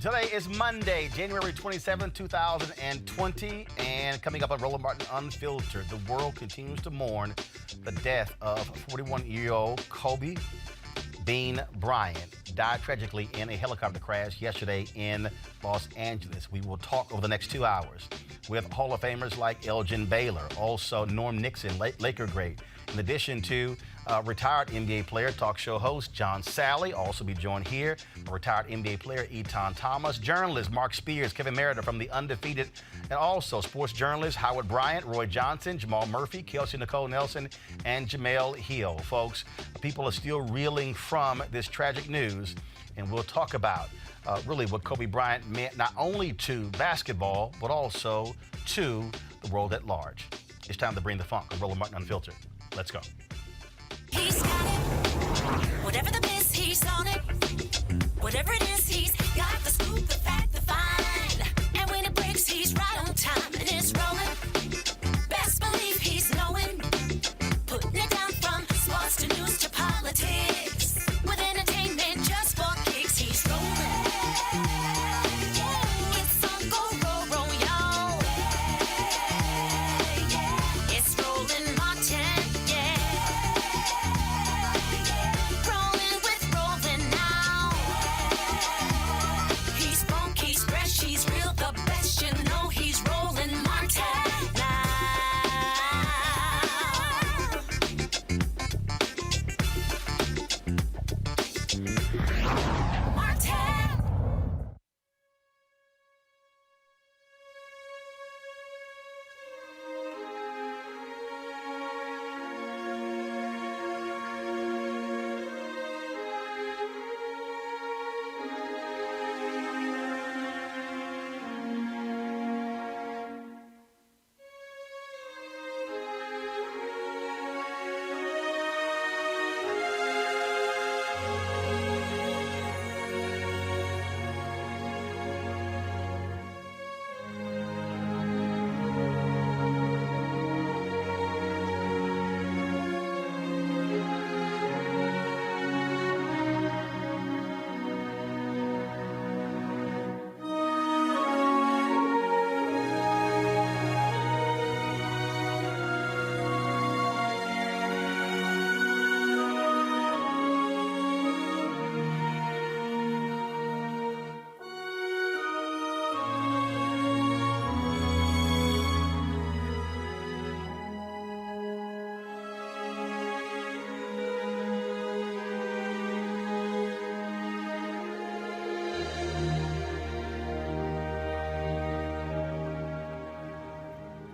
Today is Monday, January 27, 2020, and coming up on Roland Martin Unfiltered, the world continues to mourn the death of 41-year-old Kobe Bryant. Died tragically in a helicopter crash yesterday in Los Angeles. We will talk over the next 2 hours with Hall of Famers like Elgin Baylor, also Norm Nixon, Laker great, in addition to retired NBA player, talk show host John Sally, also be joined here by retired NBA player Eton Thomas, journalist Mark Spears, Kevin Merida from The Undefeated, and also sports journalists Howard Bryant, Roy Johnson, Jamal Murphy, Kelsey Nicole Nelson, and Jamel Hill. Folks, people are still reeling from this tragic news, and we'll talk about really what Kobe Bryant meant not only to basketball, but also to the world at large. It's time to bring the funk on Roland Martin Unfiltered. Let's go. He's got it. Whatever the miss, he's on it. Whatever it is, he's got the scoop, the fact, the find. And when it breaks, he's right on time and it's rolling. Best believe he's knowing. Putting it down from sports to news to politics. With entertainment just for kicks, he's rolling. It's on go, roll, roll, y'all. It's Roland Martin.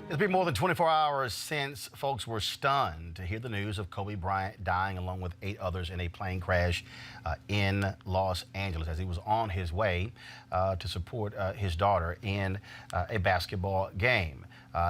It's been more than 24 hours since folks were stunned to hear the news of Kobe Bryant dying along with 8 others in a plane crash in Los Angeles as he was on his way to support his daughter in a basketball game.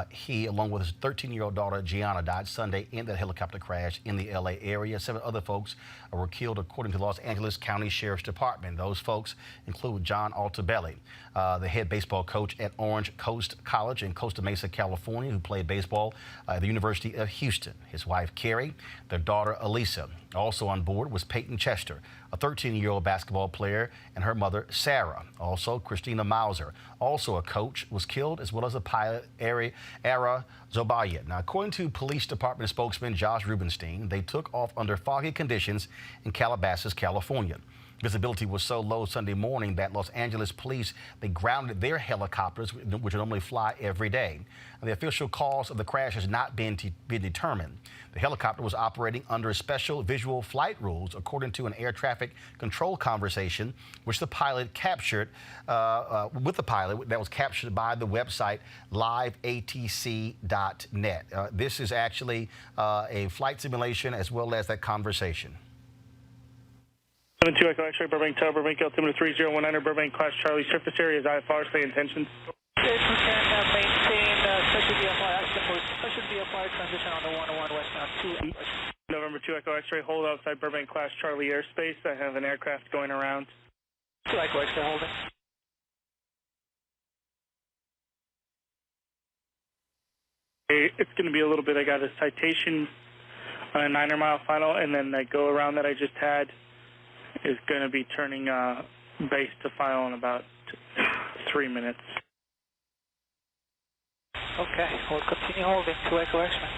He, along with his 13-year-old daughter, Gianna, died Sunday in that helicopter crash in the L.A. area. 7 other folks were killed, according to Los Angeles County Sheriff's Department. Those folks include John Altobelli, the head baseball coach at Orange Coast College in Costa Mesa, California, who played baseball at the University of Houston. His wife, Carrie, their daughter, Elisa. Also on board was Peyton Chester, a 13-year-old basketball player, and her mother, Sarah. Also, Christina Mauser, also a coach, was killed, as well as a pilot, Ara Zobayet. Now, according to police department spokesman Josh Rubenstein, they took off under foggy conditions in Calabasas, California. Visibility was so low Sunday morning that Los Angeles police, they grounded their helicopters, which normally fly every day. And the official cause of the crash has not been determined. The helicopter was operating under special visual flight rules, according to an air traffic control conversation, which the pilot captured, that was captured by the website liveatc.net. This is actually a flight simulation as well as that conversation. 72 Echo X-ray, Burbank Tower, Burbank altimeter 3019, Burbank Class Charlie, surface area is IFR, stay intentions. Yes, we can maintain special VFR action, special VFR transition on the 101 westbound 2. November 2 Echo X-ray, hold outside Burbank Class Charlie airspace. I have an aircraft going around. 2 Echo X-ray, holding. It's going to be a little bit. I got a citation on a 9-mile final, and then that go around that I just had is going to be turning base to final in about 3 minutes. Okay, we'll continue holding 2 Echo X-ray.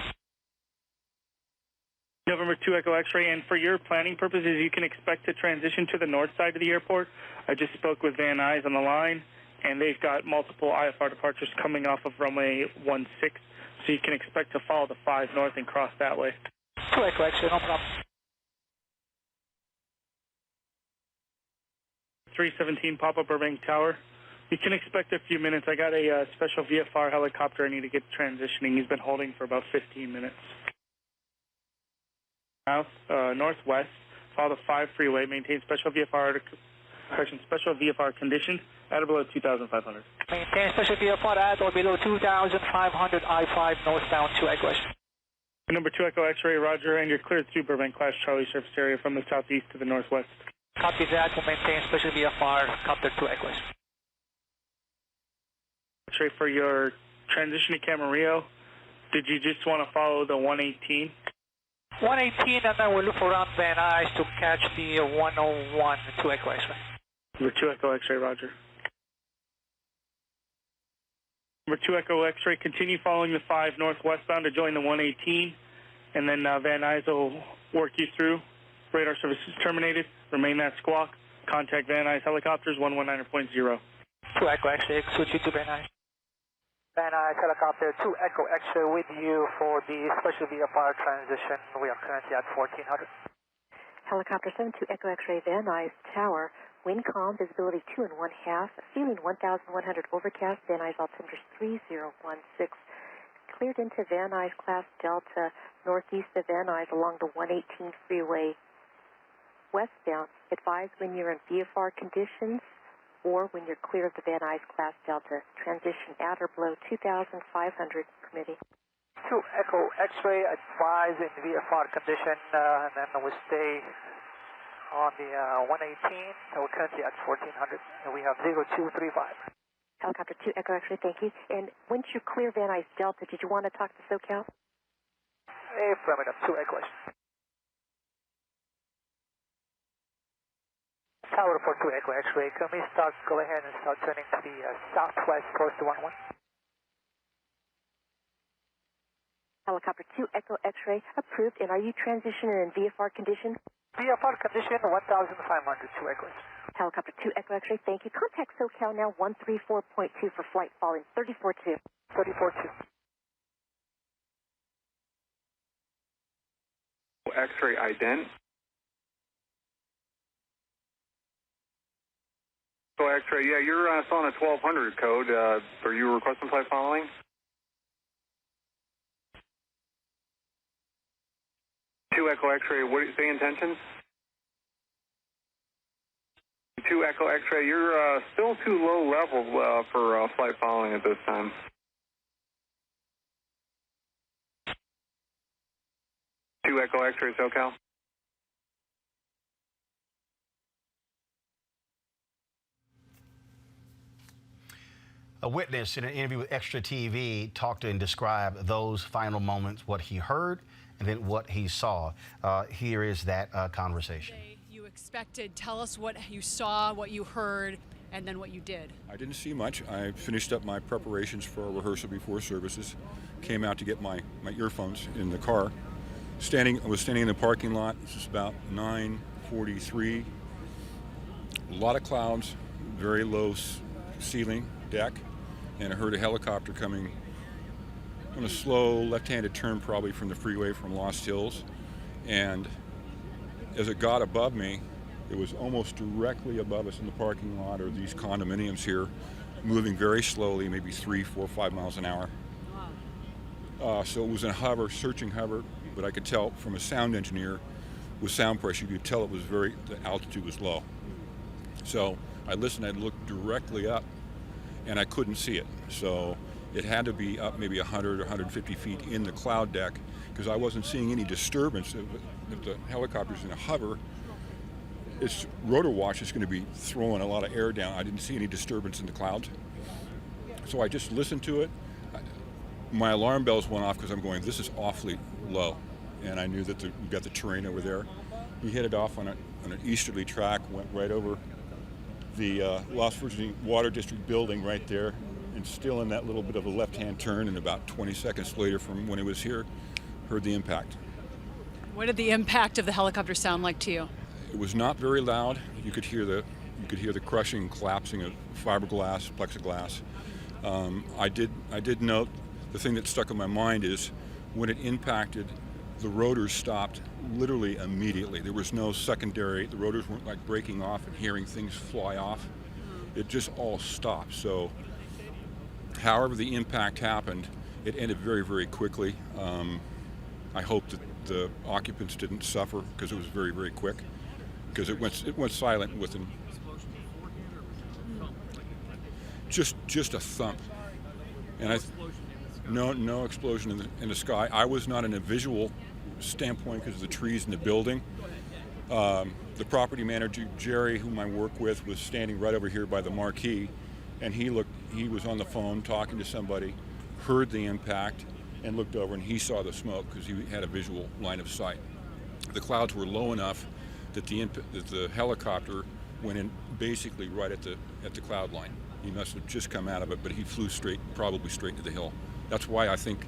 November 2 Echo X-ray, and for your planning purposes, you can expect to transition to the north side of the airport. I just spoke with Van Nuys on the line, and they've got multiple IFR departures coming off of runway 16, so you can expect to follow the 5 north and cross that way. 2 Echo X-ray, no problem. 317 Papa Burbank Tower. You can expect a few minutes. I got a special VFR helicopter I need to get transitioning. He's been holding for about 15 minutes. South, northwest, follow the 5 freeway, maintain special VFR condition at or below 2,500. Maintain special VFR at or below 2,500 I-5 northbound 2 Echo X-ray. Number 2 Echo X-ray, roger, and you're cleared through Burbank Class Charlie surface area from the southeast to the northwest. Copy that, we'll maintain special VFR, copter 2 Echo X-ray. X-ray for your transition to Camarillo, did you just want to follow the 118? 118, and then we'll look around Van Nuys to catch the 101 2 Echo X-ray. Number 2 Echo X-ray, roger. Number 2 Echo X-ray, continue following the 5 northwestbound to join the 118, and then Van Nuys will work you through. Radar service is terminated. Remain that squawk. Contact Van Nuys helicopters 119.0. 2 Echo X-ray, switch you to Van Nuys. Van Nuys helicopter 2 Echo X-ray with you for the special VFR transition. We are currently at 1400. Helicopter 72 Echo X-ray, Van Nuys Tower. Wind calm, visibility 2.5, ceiling 1,100 overcast, Van Nuys altimeter 3016. Cleared into Van Nuys Class Delta, northeast of Van Nuys along the 118 freeway westbound. Advise when you're in VFR conditions or when you're clear of the Van Nuys Class Delta. Transition at or below 2,500, permitting. 2 Echo X-ray, advise in VFR condition, and then we'll stay on the 118, so we're currently at 1400, and we have 0235. Helicopter 2 Echo X-ray, thank you. And once you clear Van Nuys Delta, did you want to talk to SoCal? Affirmative, 2 Echo X-ray. Tower for 2 Echo X-ray, can we go ahead and start turning to the southwest close to 11? Helicopter 2 Echo X-ray, approved. And are you transitioning in VFR condition? VFR condition 1,500, 2 Echo X-ray. Helicopter 2 Echo X-ray, thank you. Contact SoCal now 134.2 for flight following 34.2. 34.2. X-ray ident. So X-ray, yeah, you're still on a 1200 code. Are you requesting flight following? Two Echo X-ray, what do you say intentions? 2 Echo X-ray, you're still too low level for flight following at this time. Two Echo X-ray, SoCal. A witness in an interview with Extra TV talked and described those final moments, what he heard and then what he saw. Here is that conversation. You expected, tell us what you saw, what you heard, and then what you did. I didn't see much. I finished up my preparations for a rehearsal before services, came out to get my earphones in the car. I was standing in the parking lot. This is about 9:43. A lot of clouds, very low ceiling, deck, and I heard a helicopter coming on a slow left-handed turn, probably from the freeway from Lost Hills. And as it got above me, it was almost directly above us in the parking lot or these condominiums here, moving very slowly, maybe 3, 4, 5 miles an hour. Wow. So it was in a hover, searching hover, but I could tell from a sound engineer with sound pressure, you could tell it was the altitude was low. So I listened, I looked directly up, and I couldn't see it. So it had to be up maybe 100 or 150 feet in the cloud deck, because I wasn't seeing any disturbance. If the helicopter's in a hover, its rotor wash is going to be throwing a lot of air down. I didn't see any disturbance in the clouds. So I just listened to it. My alarm bells went off because I'm going, this is awfully low. And I knew that we've got the terrain over there. He headed off on an easterly track, went right over the Los Virginia Water District building right there, and still in that little bit of a left-hand turn, and about 20 seconds later from when it was here, heard the impact. What did the impact of the helicopter sound like to you? It was not very loud. You could hear the crushing and collapsing of fiberglass, plexiglass. I did note the thing that stuck in my mind is when it impacted, the rotors stopped literally immediately. There was no secondary. The rotors weren't like breaking off and hearing things fly off. It just all stopped. So, however the impact happened, it ended very, very quickly. I hope that the occupants didn't suffer because it was very, very quick. Because it went silent within just a thump, and no explosion in the sky. I was not in a visual standpoint because of the trees in the building. The property manager Jerry, whom I work with, was standing right over here by the marquee, and he was on the phone talking to somebody, heard the impact, and looked over, and he saw the smoke because he had a visual line of sight. The clouds were low enough that the helicopter went in basically right at the cloud line. He must have just come out of it, but he flew probably straight to the hill. That's why I think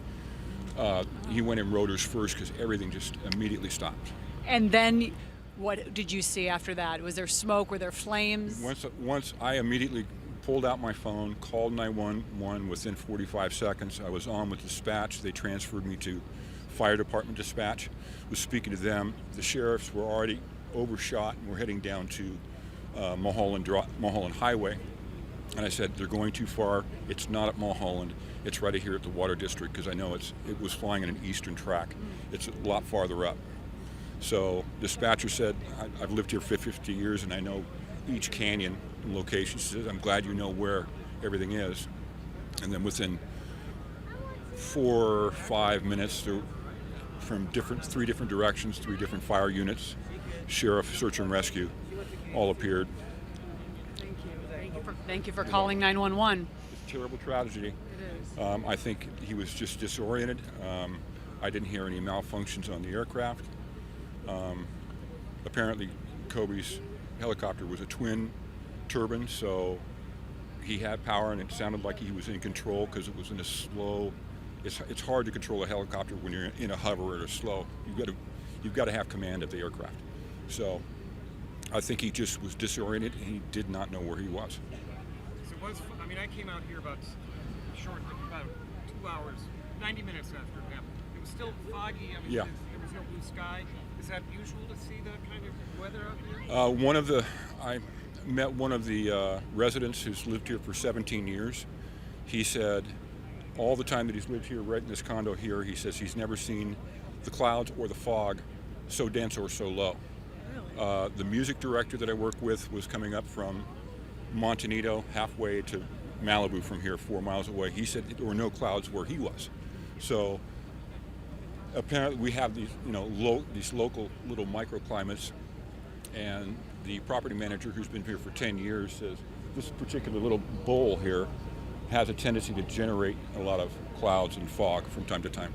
he went in rotors first, because everything just immediately stopped. And then what did you see after that? Was there smoke? Were there flames? Once I immediately pulled out my phone, called 911 within 45 seconds. I was on with dispatch. They transferred me to fire department dispatch. Was speaking to them. The sheriffs were already overshot and were heading down to Mulholland Highway. And I said, they're going too far. It's not at Mulholland. It's right here at the Water District, because I know it was flying in an eastern track. It's a lot farther up. So dispatcher said, I've lived here for 50 years and I know each canyon and location. She says, I'm glad you know where everything is. And then within 4 or 5 minutes, from three different directions, 3 different fire units, sheriff, search and rescue, all appeared. Thank you for calling 911. It's a terrible tragedy. It is. I think he was just disoriented. I didn't hear any malfunctions on the aircraft. Apparently, Kobe's helicopter was a twin turbine, so he had power, and it sounded like he was in control because it was in a slow. It's hard to control a helicopter when you're in a hover or a slow. You've got to have command of the aircraft. So I think he just was disoriented and he did not know where he was. I came out here about 2 hours, 90 minutes after it happened. It was still foggy. Yeah. There was no blue sky. Is that usual to see that kind of weather out here? I met one of the residents who's lived here for 17 years. He said all the time that he's lived here, right in this condo here, he says he's never seen the clouds or the fog so dense or so low. Really? The music director that I work with was coming up from Montanito, halfway to Malibu from here, 4 miles away. He said there were no clouds where he was. So apparently we have these, these local little microclimates, and the property manager, who's been here for 10 years, says this particular little bowl here has a tendency to generate a lot of clouds and fog from time to time.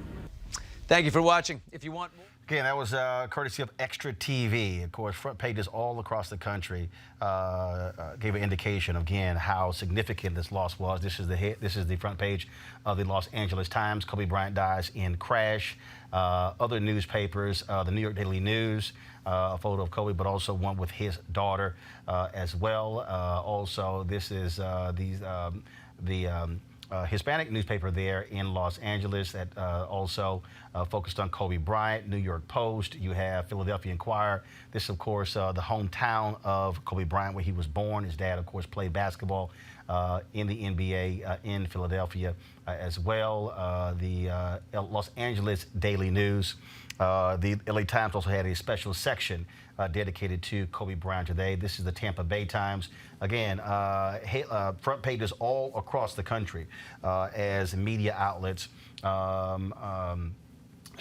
Thank you for watching. If you want more. Again, that was courtesy of Extra TV. Of course, front pages all across the country gave an indication, again, how significant this loss was. This is the front page of the Los Angeles Times. Kobe Bryant dies in crash. Other newspapers, the New York Daily News, a photo of Kobe, but also one with his daughter as well. Also, this is the Hispanic newspaper there in Los Angeles that also focused on Kobe Bryant. New York Post, you have Philadelphia Inquirer. This, of course, the hometown of Kobe Bryant, where he was born. His dad, of course, played basketball in the NBA in Philadelphia as well. The Los Angeles Daily News. The LA Times also had a special section dedicated to Kobe Bryant today. This is the Tampa Bay Times. Again, front pages all across the country as media outlets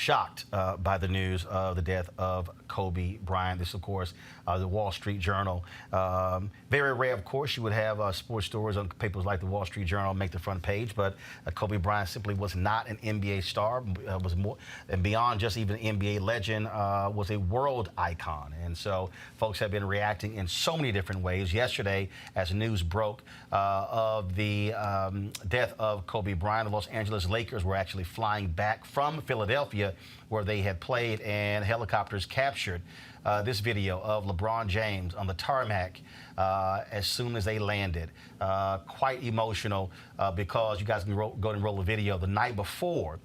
shocked by the news of the death of Kobe Bryant. This, of course, the Wall Street Journal. Very rare, of course, you would have sports stories on papers like the Wall Street Journal make the front page, but Kobe Bryant simply was not an NBA star, was more, and beyond just even an NBA legend, was a world icon. And so folks have been reacting in so many different ways. Yesterday, as news broke of the death of Kobe Bryant, the Los Angeles Lakers were actually flying back from Philadelphia, where they had played, and helicopters captured this video of LeBron James on the tarmac as soon as they landed. Quite emotional because you guys can go and roll the video. The night before,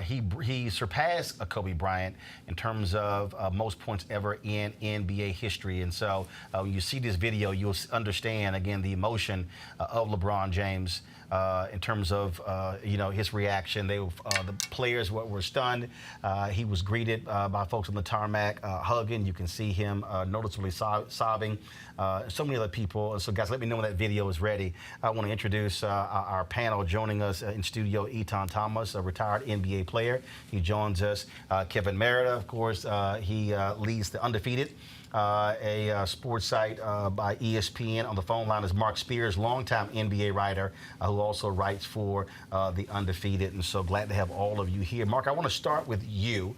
he surpassed Kobe Bryant in terms of most points ever in NBA history. And so when you see this video, you'll understand, again, the emotion of LeBron James in terms of, his reaction. The players were stunned. He was greeted by folks on the tarmac, hugging. You can see him noticeably sobbing. So many other people. So, guys, let me know when that video is ready. I want to introduce our panel. Joining us in studio, Etan Thomas, a retired NBA player. He joins us. Kevin Merida, of course, he leads the Undefeated, a sports site by ESPN. On the phone line is Mark Spears, longtime NBA writer who also writes for the Undefeated. And so glad to have all of you here. Mark, I want to start with you.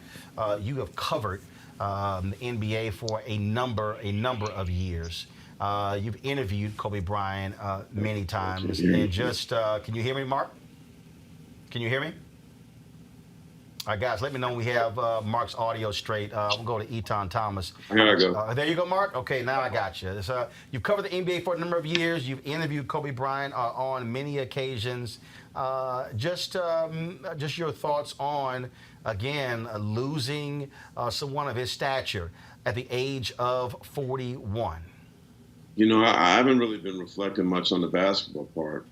You have covered the NBA for a number of years. You've interviewed Kobe Bryant many times. And just, can you hear me, Mark? Can you hear me? All right, guys, let me know when we have Mark's audio straight. We'll go to Etan Thomas. Here I go. There you go, Mark. Okay, now I got you. So, you've covered the NBA for a number of years. You've interviewed Kobe Bryant on many occasions. Just your thoughts on, again, losing someone of his stature at the age of 41. I haven't really been reflecting much on the basketball part.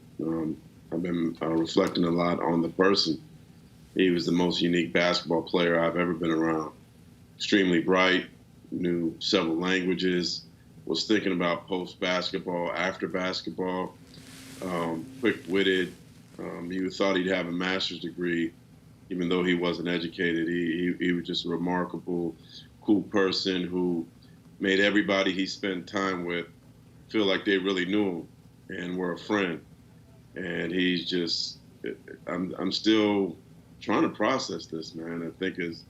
I've been reflecting a lot on the person. He was the most unique basketball player I've ever been around. Extremely bright, knew several languages, was thinking about post-basketball, after basketball, quick-witted. He thought he'd have a master's degree, even though he wasn't educated. He was just a remarkable, cool person who made everybody he spent time with feel like they really knew him and were a friend. And he's just, I'm still trying to process this, man. I think it's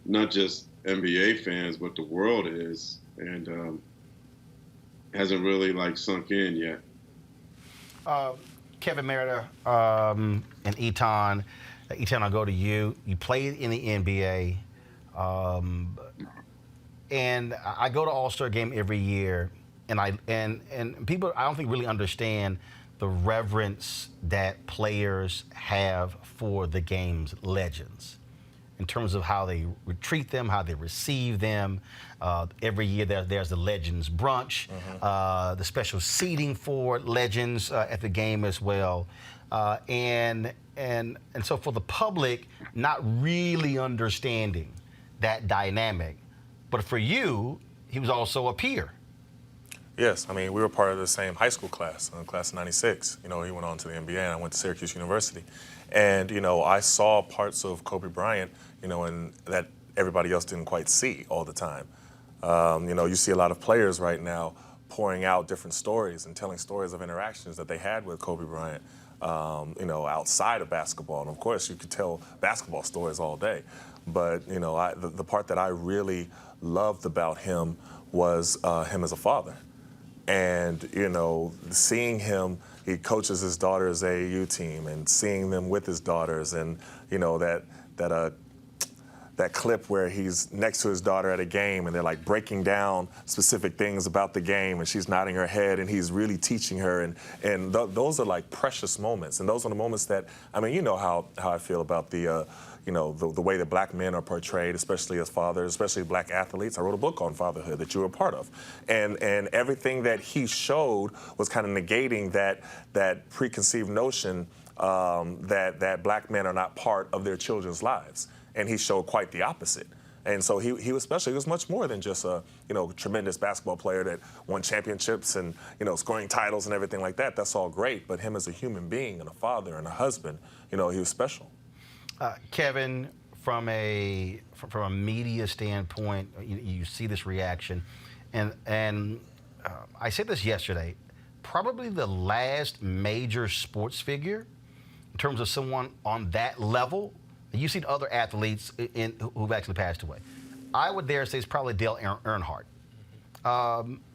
not just NBA fans, but the world is, and hasn't really sunk in yet. Kevin Merida and Etan, I'll go to you. You played in the NBA, and I go to All-Star Game every year, and people I don't think really understand the reverence that players have for the game's legends in terms of how they treat them, how they receive them. Every year there's the Legends Brunch, the special seating for legends at the game as well. And so for the public not really understanding that dynamic, but for you, he was also a peer. Yes, I mean, we were part of the same high school class, class of 96. He went on to the NBA, and I went to Syracuse University. And, I saw parts of Kobe Bryant, and that everybody else didn't quite see all the time. You see a lot of players right now pouring out different stories and telling stories of interactions that they had with Kobe Bryant, outside of basketball. And, of course, you could tell basketball stories all day. But, the part that I really loved about him was him as a father. And, seeing him, he coaches his daughter's AAU team, and seeing them with his daughters, and, that clip where he's next to his daughter at a game and they're breaking down specific things about the game, and she's nodding her head and he's really teaching her. And those are precious moments. And those are the moments that, how I feel about the way that black men are portrayed, especially as fathers, especially black athletes. I wrote a book on fatherhood that you were a part of. And everything that he showed was kind of negating that preconceived notion that black men are not part of their children's lives. And he showed quite the opposite. And so he was much more than just a tremendous basketball player that won championships and scoring titles and everything like that. That's all great. But him as a human being and a father and a husband, he was special. Kevin, from a media standpoint, you see this reaction, and I said this yesterday. Probably the last major sports figure in terms of someone on that level. You've seen other athletes who've actually passed away. I would dare say it's probably Dale Earnhardt.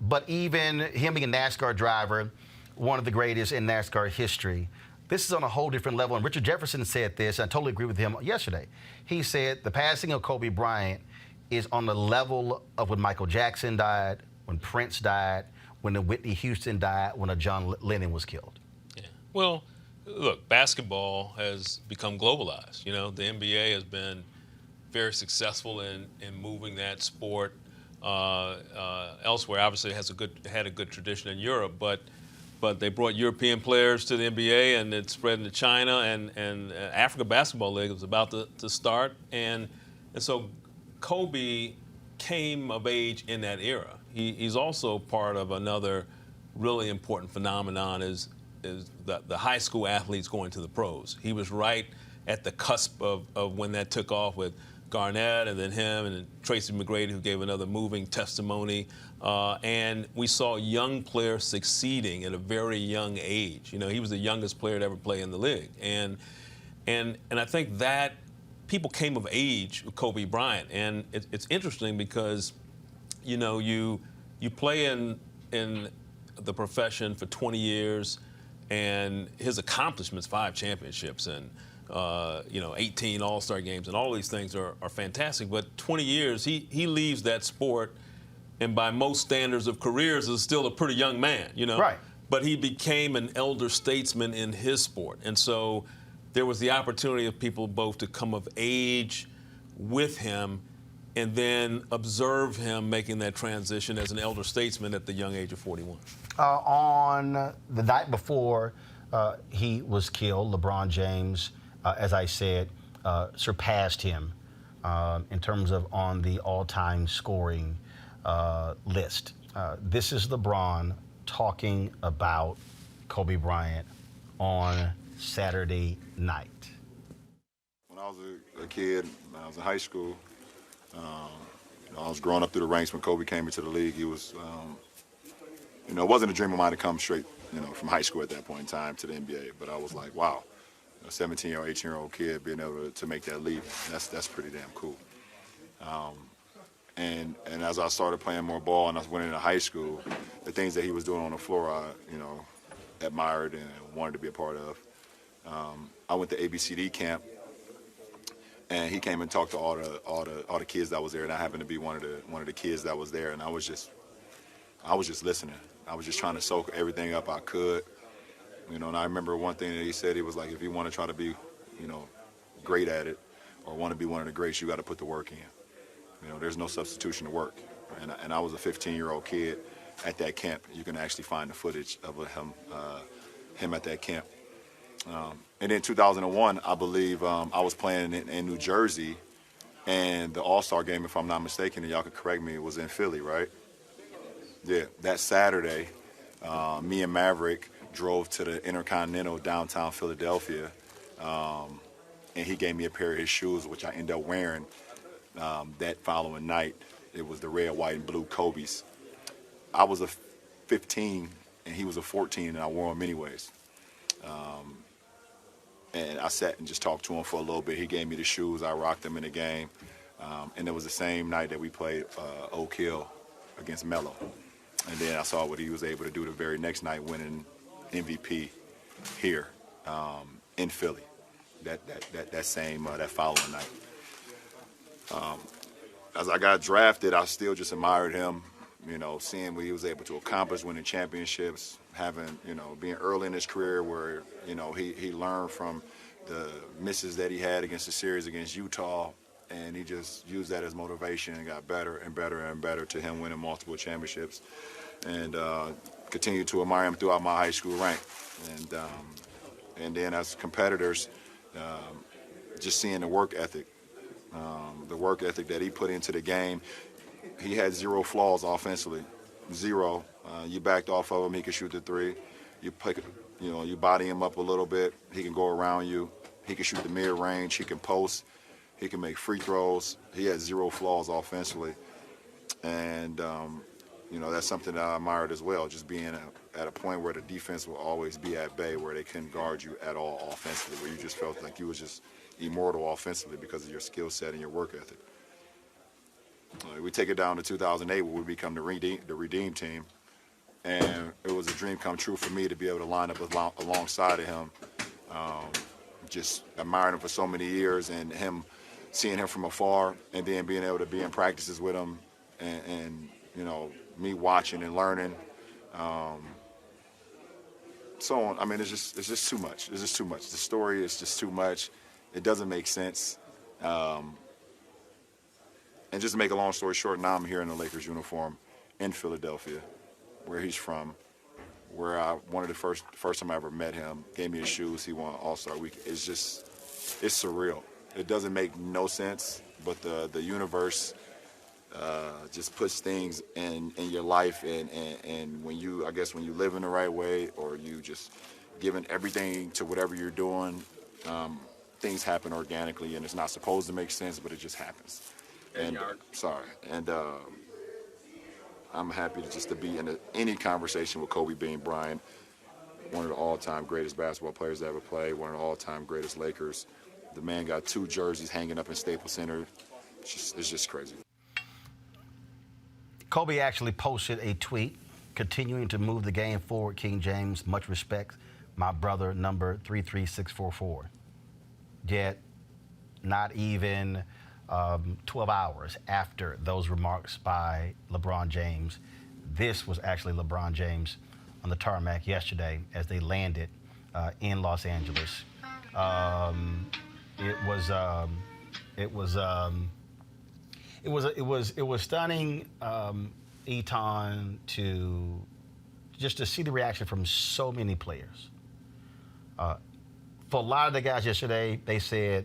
But even him being a NASCAR driver, one of the greatest in NASCAR history, this is on a whole different level. And Richard Jefferson said this, and I totally agree with him yesterday. He said the passing of Kobe Bryant is on the level of when Michael Jackson died, when Prince died, when a Whitney Houston died, when a John Lennon was killed. Yeah. Well, look, basketball has become globalized. You know, the NBA has been very successful in moving that sport elsewhere. Obviously, it had a good tradition in Europe, but they brought European players to the NBA, and it spread into China, and Africa Basketball League was about to start, and so Kobe came of age in that era. He's also part of another really important phenomenon is the high school athletes going to the pros. He was right at the cusp of when that took off with Garnett and then him and then Tracy McGrady, who gave another moving testimony. And we saw young players succeeding at a very young age. You know, he was the youngest player to ever play in the league. And I think that people came of age with Kobe Bryant. And it's interesting because, you know, you play in the profession for 20 years, and his accomplishments, 5 championships and 18 All-Star games, and all these things are fantastic. But 20 years, he leaves that sport, and by most standards of careers, is still a pretty young man, you know. Right. But he became an elder statesman in his sport, and so there was the opportunity of people both to come of age with him and then observe him making that transition as an elder statesman at the young age of 41. On the night before he was killed, LeBron James, as I said, surpassed him in terms of on the all-time scoring list. This is LeBron talking about Kobe Bryant on Saturday night. When I was a kid, when I was in high school, I was growing up through the ranks when Kobe came into the league. He was, it wasn't a dream of mine to come straight, from high school at that point in time to the NBA. But I was like, wow, a 17-year-old, 18-year-old kid being able to make that leap, that's pretty damn cool. And as I started playing more ball and I went into high school, the things that he was doing on the floor, I, admired and wanted to be a part of. I went to ABCD camp, and he came and talked to all the kids that was there, and I happened to be one of the kids that was there, and I was just listening. I was just trying to soak everything up I could, and I remember one thing that he said. He was like, if you want to try to be, great at it, or want to be one of the greats, you got to put the work in. There's no substitution to work. And I was a 15-year-old kid at that camp. You can actually find the footage of him at that camp. And in 2001, I believe I was playing in New Jersey, and the All-Star game, if I'm not mistaken, and y'all could correct me, was in Philly, right? Yeah, that Saturday, me and Maverick drove to the Intercontinental downtown Philadelphia, and he gave me a pair of his shoes, which I ended up wearing that following night. It was the red, white, and blue Kobe's. I was a 15, and he was a 14, and I wore them anyways. And I sat and just talked to him for a little bit. He gave me the shoes. I rocked them in the game. And it was the same night that we played Oak Hill against Melo. And then I saw what he was able to do the very next night, winning MVP here in Philly. That following night. As I got drafted, I still just admired him, seeing what he was able to accomplish, winning championships, being early in his career where, he learned from the misses that he had against the series against Utah, and he just used that as motivation and got better and better and better to him winning multiple championships, and continued to admire him throughout my high school rank. And then as competitors, just seeing the work ethic that he put into the game. He had zero flaws offensively, zero. You backed off of him, he could shoot the three. You body him up a little bit, he can go around you. He can shoot the mid-range, he can post. He can make free throws. He has zero flaws offensively. And, you know, that's something that I admired as well, just being at a point where the defense will always be at bay, where they couldn't guard you at all offensively, where you just felt like you was just immortal offensively because of your skill set and your work ethic. We take it down to 2008 where we become the Redeem team. And it was a dream come true for me to be able to line up alongside of him. Just admiring him for so many years, and seeing him from afar, and then being able to be in practices with him, and you know, me watching and learning. So on. I mean, it's just too much. It's just too much. The story is just too much. It doesn't make sense. And just to make a long story short, now I'm here in the Lakers uniform in Philadelphia, where he's from, where one of the first time I ever met him, gave me his shoes, he won All-Star Week. It's surreal. It doesn't make no sense, but the universe just puts things in your life, and when you live in the right way, or you just giving everything to whatever you're doing, things happen organically, and it's not supposed to make sense, but it just happens. I'm happy to be in any conversation with Kobe Bryant, one of the all-time greatest basketball players to ever play, one of the all-time greatest Lakers. The man got 2 jerseys hanging up in Staples Center. It's just crazy. Kobe actually posted a tweet continuing to move the game forward. King James, much respect, my brother, number 33644. Yet, not even 12 hours after those remarks by LeBron James, this was actually LeBron James on the tarmac yesterday as they landed in Los Angeles. It was stunning, Eton, to see the reaction from so many players. For a lot of the guys yesterday, they said,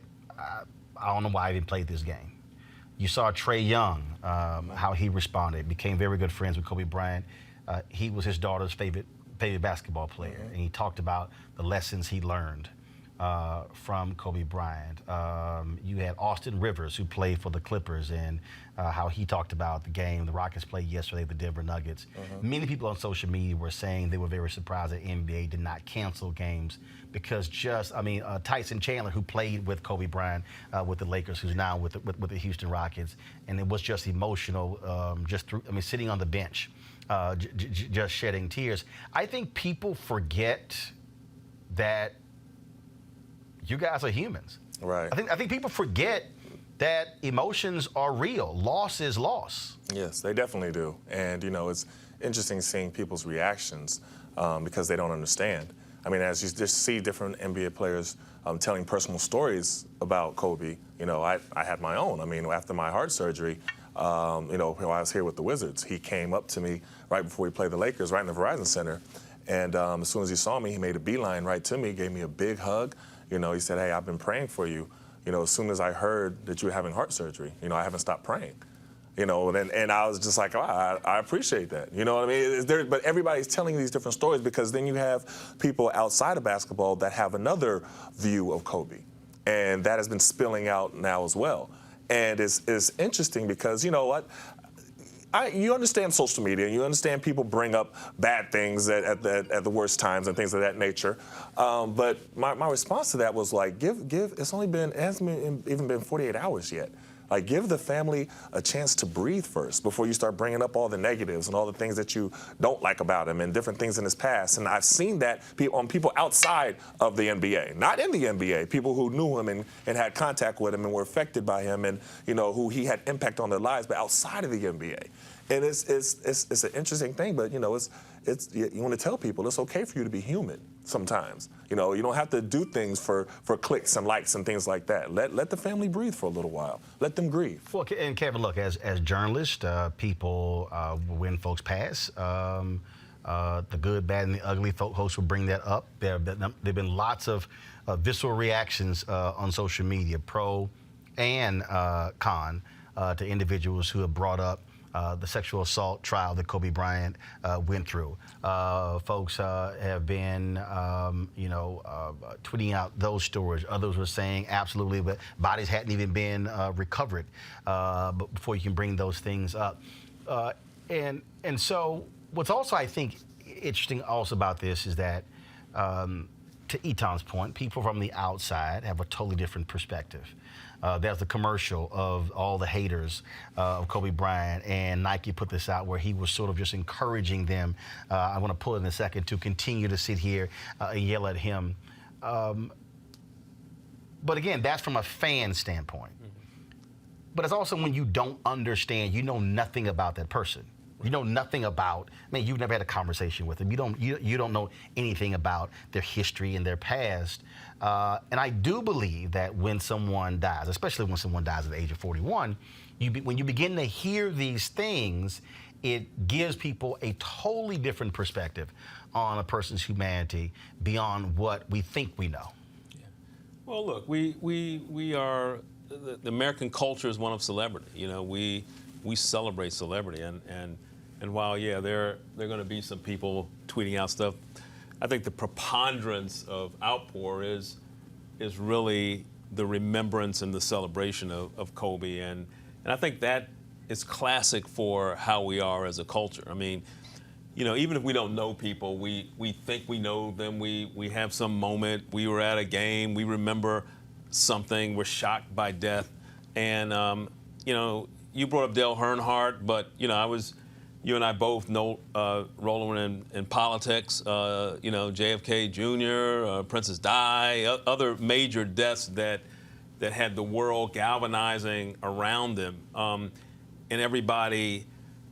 I don't know why I even played this game. You saw Trae Young, how he responded, became very good friends with Kobe Bryant. He was his daughter's favorite basketball player, and he talked about the lessons he learned from Kobe Bryant. You had Austin Rivers, who played for the Clippers, and how he talked about the game the Rockets played yesterday, the Denver Nuggets. Many people on social media were saying they were very surprised that NBA did not cancel games because Tyson Chandler, who played with Kobe Bryant with the Lakers, who's now with the Houston Rockets, and it was just emotional, sitting on the bench, just shedding tears. I think people forget that you guys are humans. Right. I think people forget that emotions are real. Loss is loss. Yes, they definitely do. And, it's interesting seeing people's reactions because they don't understand. I mean, as you just see different NBA players telling personal stories about Kobe, I had my own. I mean, after my heart surgery, while I was here with the Wizards, he came up to me right before we played the Lakers, right in the Verizon Center. And as soon as he saw me, he made a beeline right to me, gave me a big hug. He said, hey, I've been praying for you. As soon as I heard that you were having heart surgery, I haven't stopped praying. And I was just like, I appreciate that. You know what I mean? But everybody's telling these different stories because then you have people outside of basketball that have another view of Kobe. And that has been spilling out now as well. And it's interesting because, you know what? You understand social media, you understand people bring up bad things at the worst times and things of that nature. But my response to that was like, it hasn't even been 48 hours yet. Like, give the family a chance to breathe first before you start bringing up all the negatives and all the things that you don't like about him and different things in his past. And I've seen that on people outside of the NBA, not in the NBA, people who knew him and had contact with him and were affected by him and, who he had impact on their lives, but outside of the NBA. And it's an interesting thing, but, you want to tell people it's okay for you to be human sometimes. You don't have to do things for clicks and likes and things like that. Let the family breathe for a little while. Let them grieve. Well, and Kevin, look, as journalists, people, when folks pass, the good, bad, and the ugly, folks will bring that up. There have been lots of visceral reactions on social media, pro and con, to individuals who have brought up the sexual assault trial that Kobe Bryant went through. Folks have been, tweeting out those stories. Others were saying absolutely, but bodies hadn't even been recovered but before you can bring those things up. And so what's also, I think, interesting also about this is that, to Eton's point, people from the outside have a totally different perspective. There's the commercial of all the haters of Kobe Bryant, and Nike put this out where he was sort of just encouraging them. I want to pull it in a second to continue to sit here and yell at him. But again, that's from a fan standpoint. But it's also when you don't understand, you know nothing about that person. You know nothing about, you've never had a conversation with them. You don't know anything about their history and their past. And I do believe that when someone dies, especially when someone dies at the age of 41, when you begin to hear these things, it gives people a totally different perspective on a person's humanity beyond what we think we know. Yeah. Well, look, we are, the American culture is one of celebrity. You know, we celebrate celebrity, and while, yeah, there are going to be some people tweeting out stuff, I think the preponderance of outpour is really the remembrance and the celebration of Kobe, and I think that is classic for how we are as a culture. I mean, you know, even if we don't know people, we think we know them. We have some moment. We were at a game. We remember something. We're shocked by death, and you know, you brought up Dale Earnhardt, but you know, you and I both know Roland in politics, you know, JFK Jr., Princess Di, other major deaths that had the world galvanizing around them, and everybody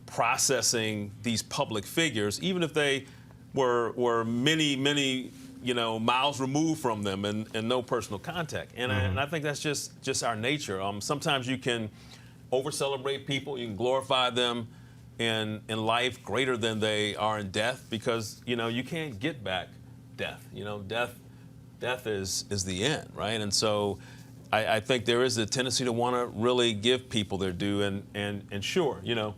processing these public figures, even if they were many, you know, miles removed from them and no personal contact. And, and I think that's just our nature. Sometimes you can over-celebrate people, you can glorify them in life greater than they are in death, because you know you can't get back death. You know, death is the end, right? And so I think there is a tendency to want to really give people their due, and sure, you know,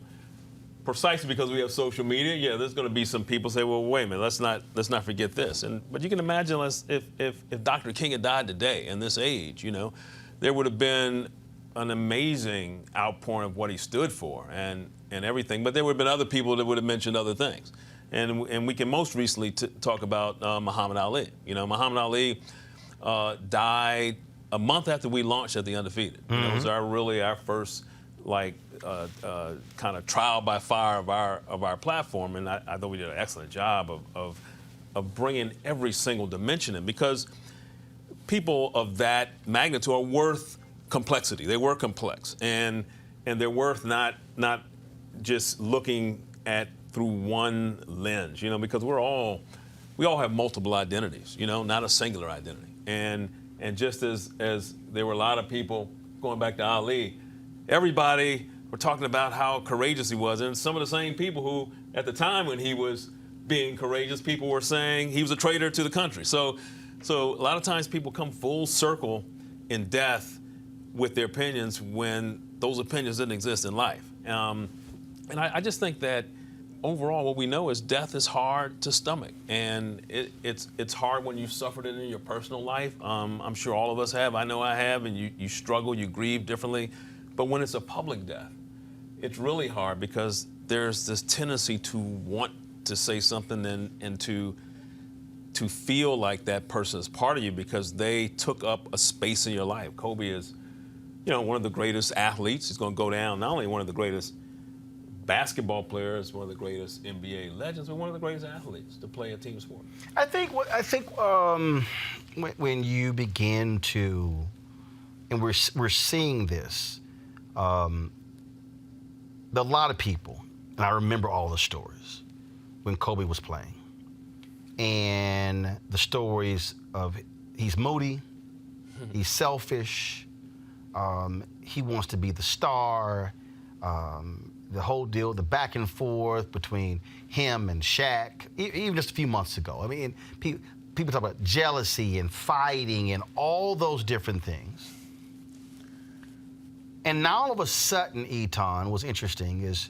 precisely because we have social media, yeah, there's going to be some people say, well, wait a minute, let's not forget this. But you can imagine if Dr. King had died today in this age, you know, there would have been an amazing outpouring of what he stood for and everything. But there would have been other people that would have mentioned other things. And we can most recently talk about Muhammad Ali. You know, Muhammad Ali died a month after we launched at the Undefeated. You know, it was our first kind of trial by fire of our platform, and I thought we did an excellent job of bringing every single dimension in, because people of that magnitude are worth complexity. They were complex, and they're worth not just looking at through one lens, you know, because we all have multiple identities, you know, not a singular identity. And just as there were a lot of people going back to Ali, everybody were talking about how courageous he was, and some of the same people who, at the time when he was being courageous, people were saying he was a traitor to the country. So a lot of times people come full circle in death with their opinions when those opinions didn't exist in life. And I just think that overall what we know is death is hard to stomach, and it's hard when you've suffered it in your personal life. I'm sure all of us have. I know I have, and you struggle, you grieve differently. But when it's a public death, it's really hard, because there's this tendency to want to say something and to feel like that person is part of you because they took up a space in your life. Kobe is, you know, one of the greatest athletes. He's going to go down not only one of the greatest basketball players, one of the greatest NBA legends, but one of the greatest athletes to play a team sport. I think when you begin to, and we're seeing this, a lot of people, and I remember all the stories when Kobe was playing, and the stories of he's moody, he's selfish, he wants to be the star, the whole deal, the back and forth between him and Shaq, even just a few months ago. I mean, people talk about jealousy and fighting and all those different things. And now all of a sudden, Eton, what's interesting is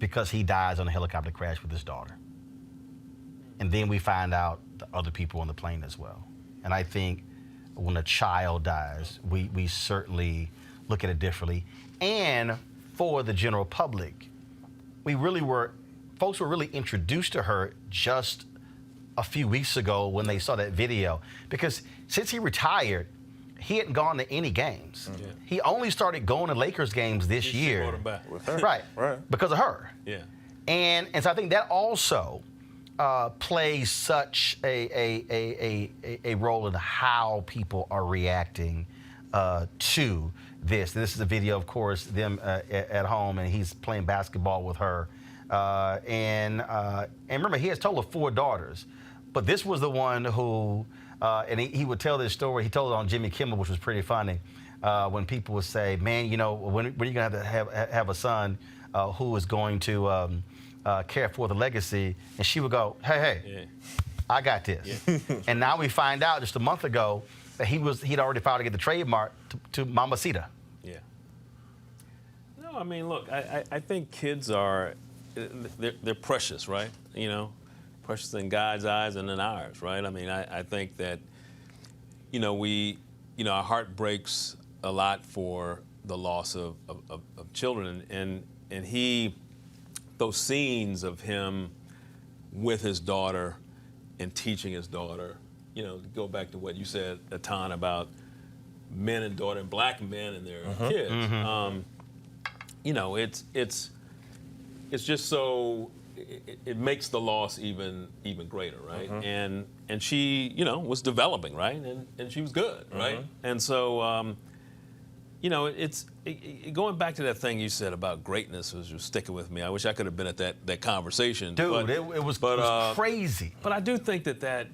because he dies on a helicopter crash with his daughter. And then we find out the other people on the plane as well. And I think when a child dies, we certainly look at it differently. And for the general public, folks were really introduced to her just a few weeks ago when they saw that video. Because since he retired, he hadn't gone to any games. Yeah. He only started going to Lakers games this year. She brought him back. With her. Right. Because of her. Yeah. And so I think that also plays such a role in how people are reacting to this. This is a video, of course, them at home, and he's playing basketball with her. And remember, he has a total of 4 daughters, but this was the one who, and he would tell this story. He told it on Jimmy Kimmel, which was pretty funny. When people would say, "Man, you know, when are you gonna have a son who is going to care for the legacy?" And she would go, "Hey, Yeah. I got this." Yeah. And now we find out just a month ago that he'd already filed to get the trademark to Mamacita. Yeah. No, I mean, look, I think kids are, they're precious, right? You know, precious in God's eyes and in ours, right? I mean, I think that, our heart breaks a lot for the loss of children. And those scenes of him with his daughter and teaching his daughter, to go back to what you said, Atan, about men and daughter, and black men and their kids. Mm-hmm. It's just so it makes the loss even greater, right? Mm-hmm. And she, was developing, right? And she was good, right? Mm-hmm. And so, it's going back to that thing you said about greatness was sticking with me. I wish I could have been at that conversation. Dude, it was crazy. But I do think that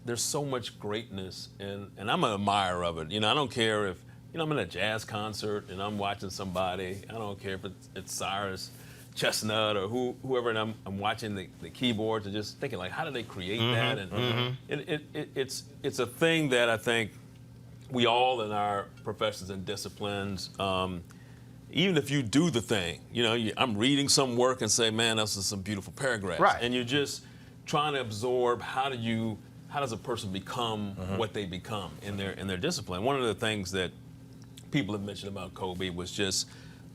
there's so much greatness, and I'm an admirer of it. I don't care if, I'm in a jazz concert and I'm watching somebody. I don't care if it's Cyrus Chestnut or whoever, and I'm watching the keyboards and just thinking, like, how did they create that? And it's a thing that I think we all in our professions and disciplines, even if you do the thing, I'm reading some work and say, man, this is some beautiful paragraphs. Right. And you're just trying to absorb how does a person become what they become in their discipline. One of the things that people have mentioned about Kobe was just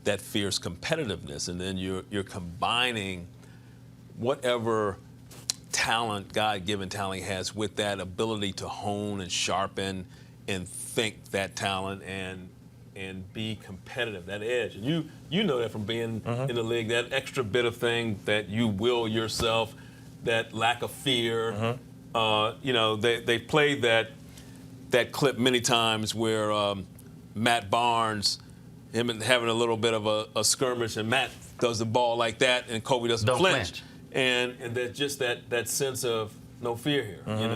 that fierce competitiveness, and then you're combining whatever talent, God-given talent he has, with that ability to hone and sharpen and think that talent and be competitive, that edge. And you know that from being in the league, that extra bit of thing that you will yourself, that lack of fear. They played that clip many times where Matt Barnes, him having a little bit of a skirmish, and Matt does the ball like that, and Kobe doesn't flinch. And that just that sense of no fear here, and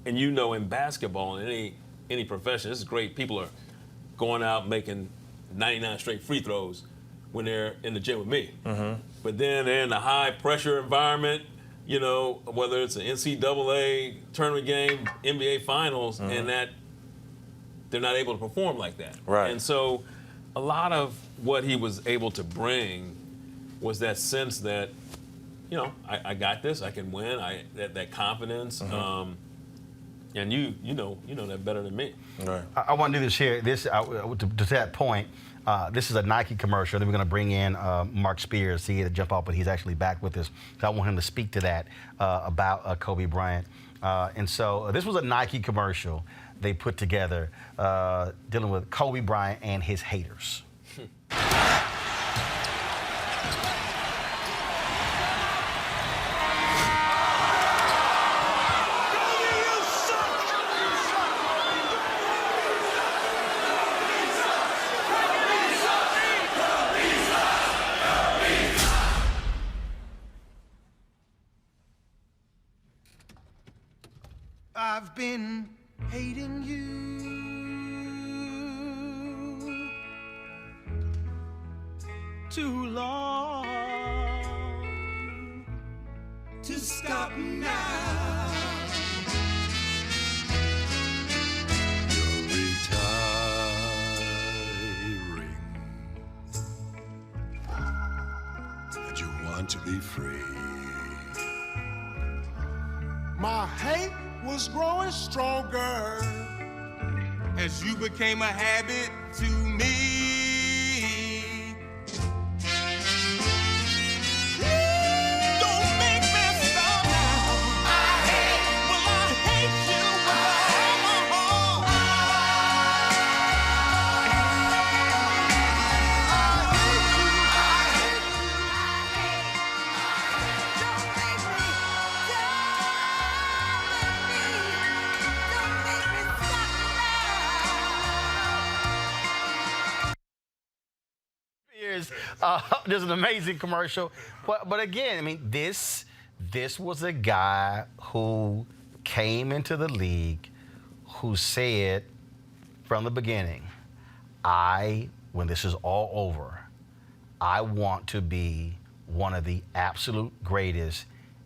in basketball, in any profession, this is great. People are going out making 99 straight free throws when they're in the gym with me. But then they're in a high pressure environment, whether it's an NCAA tournament game, NBA finals, and that they're not able to perform like that. Right. And so a lot of what he was able to bring was that sense that, I got this, I can win, that confidence. And you know that better than me. Right. I want to do this here. To that point, this is a Nike commercial. Then we're going to bring in Mark Spears. He had to jump off, but he's actually back with us. So I want him to speak to that about Kobe Bryant. And so this was a Nike commercial they put together dealing with Kobe Bryant and his haters. I've been hating you too long to stop now. You're retiring want to be free. My hate was growing stronger as you became a habit to me. Don't make me stop now. I hate you with all my There's an amazing commercial, but again, I mean, this was a guy who came into the league, who said from the beginning, when this is all over, I want to be one of the absolute greatest,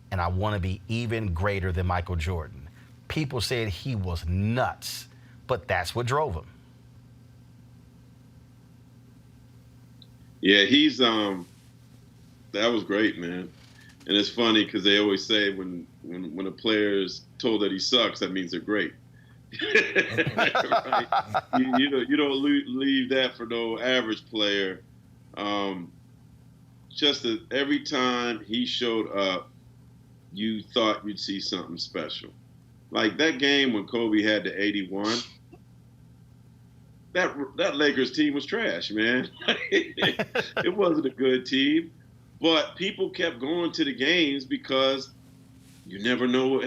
and I want to be even greater than Michael Jordan. People said he was nuts, but that's what drove him. Yeah, he's that was great, man. And it's funny because they always say when a player's told that he sucks, that means they're great. Right? You don't leave that for no average player. Just that every time he showed up, you thought you'd see something special. Like that game when Kobe had the 81. That Lakers team was trash, man. It wasn't a good team, but people kept going to the games because you never know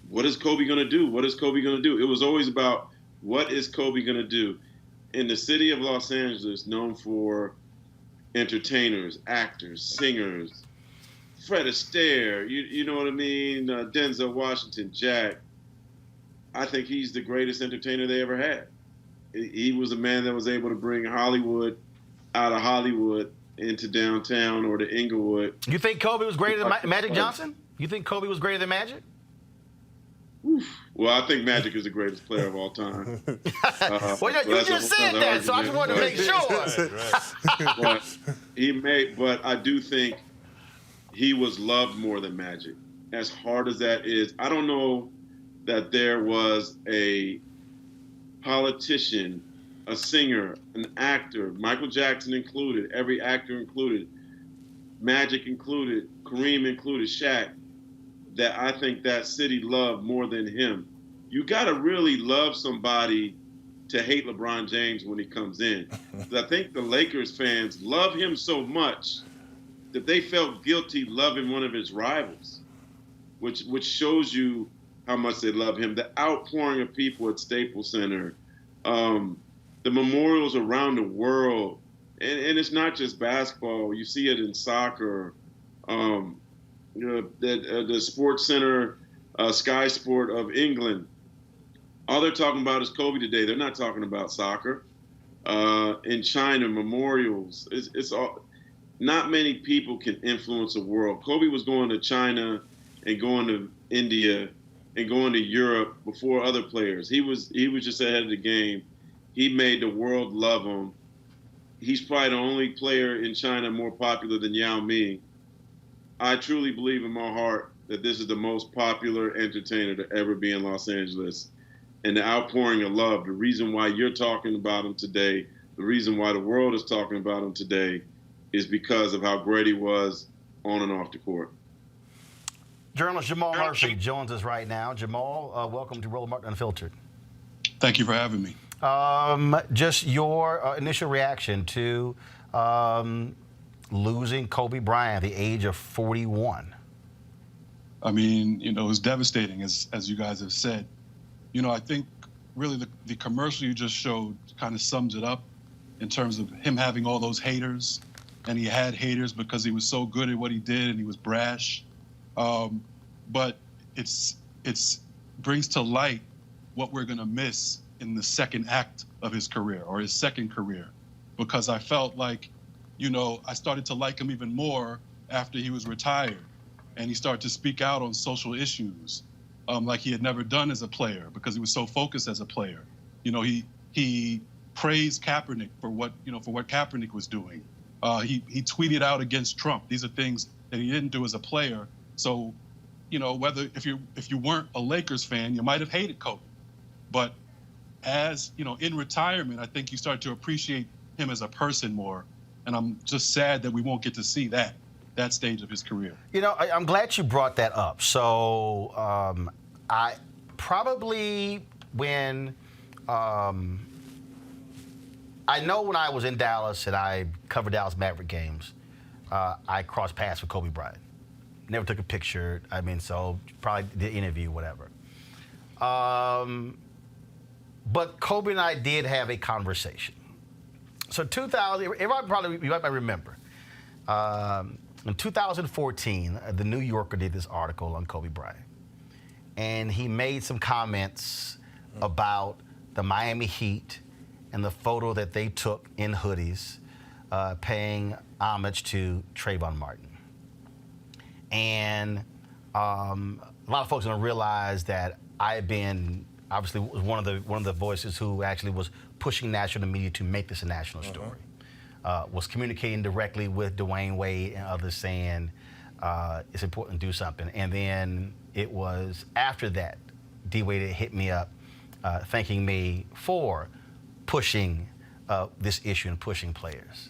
what is Kobe going to do? What is Kobe going to do? It was always about what is Kobe going to do? In the city of Los Angeles, known for entertainers, actors, singers, Fred Astaire, you know what I mean? Denzel Washington, Jack. I think he's the greatest entertainer they ever had. He was a man that was able to bring Hollywood out of Hollywood into downtown or to Inglewood. You think Kobe was greater than Magic Johnson? You think Kobe was greater than Magic? Well, I think Magic is the greatest player of all time. Well, you just said that, so I just wanted to make sure. But I do think he was loved more than Magic. As hard as that is, I don't know that there was a politician, a singer, an actor, Michael Jackson included, every actor included, Magic included, Kareem included, Shaq, that I think that city loved more than him. You got to really love somebody to hate LeBron James when he comes in. I think the Lakers fans love him so much that they felt guilty loving one of his rivals, which shows you how much they love him. The outpouring of people at Staples Center, the memorials around the world, and it's not just basketball. You see it in soccer. The Sports Center, Sky Sport of England, all they're talking about is Kobe today. They're not talking about soccer. In China, memorials. It's all. Not many people can influence the world. Kobe was going to China and going to India and going to Europe before other players. He was just ahead of the game. He made the world love him. He's probably the only player in China more popular than Yao Ming. I truly believe in my heart that this is the most popular entertainer to ever be in Los Angeles. And the outpouring of love, the reason why you're talking about him today, the reason why the world is talking about him today is because of how great he was on and off the court. Journalist Jamal Murphy joins us right now. Jamal, welcome to Roland Martin Unfiltered. Thank you for having me. Just your initial reaction to losing Kobe Bryant at the age of 41. I mean, it was devastating, as you guys have said. I think really the commercial you just showed kind of sums it up in terms of him having all those haters. And he had haters because he was so good at what he did and he was brash. But it's brings to light what we're going to miss in the second act of his career or his second career, because I felt like, I started to like him even more after he was retired and he started to speak out on social issues like he had never done as a player because he was so focused as a player. He praised Kaepernick for what Kaepernick was doing. He tweeted out against Trump. These are things that he didn't do as a player. So, you know, whether if you weren't a Lakers fan, you might have hated Kobe. But as, you know, in retirement, I think you start to appreciate him as a person more. And I'm just sad that we won't get to see that stage of his career. You know, I'm glad you brought that up. So I probably when I know when I was in Dallas and I covered Dallas Maverick games, I crossed paths with Kobe Bryant. Never took a picture. I mean, so probably did interview, whatever. But Kobe and I did have a conversation. So 2000, you might remember, in 2014, the New Yorker did this article on Kobe Bryant. And he made some comments about the Miami Heat and the photo that they took in hoodies, paying homage to Trayvon Martin. And a lot of folks don't realize that I had been, obviously, one of the voices who actually was pushing national media to make this a national story. Was communicating directly with Dwayne Wade and others saying it's important to do something. And then it was after that, D. Wade hit me up thanking me for pushing this issue and pushing players.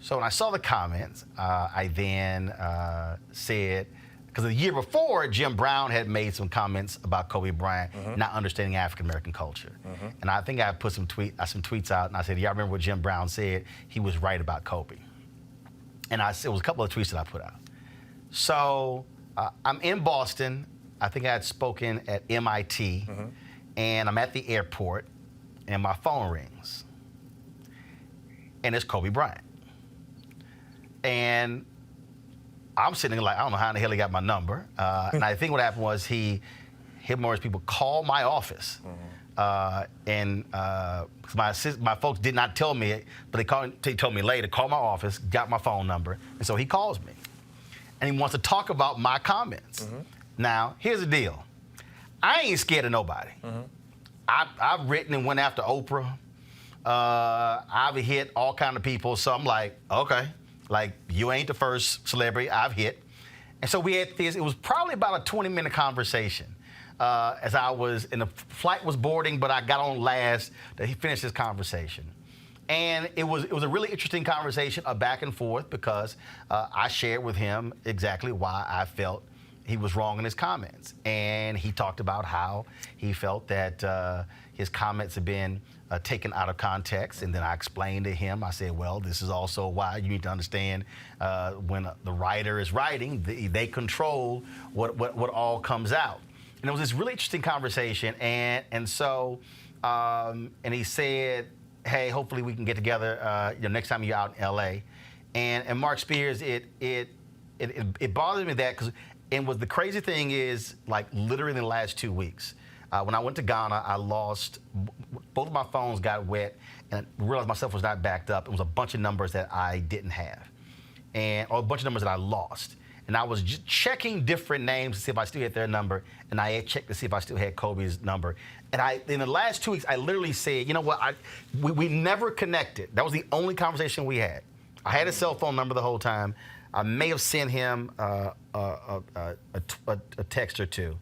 So when I saw the comments, I then said, because the year before, Jim Brown had made some comments about Kobe Bryant not understanding African-American culture. And I think I put some tweets out, and I said, y'all remember what Jim Brown said? He was right about Kobe. And it was a couple of tweets that I put out. So I'm in Boston. I think I had spoken at MIT, and I'm at the airport, and my phone rings. And it's Kobe Bryant. And I'm sitting there like, I don't know how in the hell he got my number. And I think what happened was him or his people called my office. And my folks did not tell me it, but they told me later, called my office, got my phone number. And so he calls me. And he wants to talk about my comments. Now, here's the deal. I ain't scared of nobody. I've written and went after Oprah. I've hit all kind of people. So I'm like, okay. Like, you ain't the first celebrity I've hit. And so we had this, it was probably about a 20-minute conversation as I was, and the flight was boarding, but I got on last that he finished his conversation. And it was a really interesting conversation, a back and forth, because I shared with him exactly why I felt he was wrong in his comments. And he talked about how he felt that his comments had been taken out of context, and then I explained to him, I said, well, this is also why you need to understand when the writer is writing, they control what all comes out. And it was this really interesting conversation, and so he said, hey, hopefully we can get together next time you're out in LA. And Mark Spears, it bothered me that, because the crazy thing is, like, literally in the last 2 weeks, when I went to Ghana, I lost, both of my phones got wet, and I realized my stuff was not backed up. It was a bunch of numbers that I didn't have, or a bunch of numbers that I lost. And I was just checking different names to see if I still had their number, and I had checked to see if I still had Kobe's number. And in the last 2 weeks, I literally said, you know what, we never connected. That was the only conversation we had. I had his cell phone number the whole time. I may have sent him a text or two.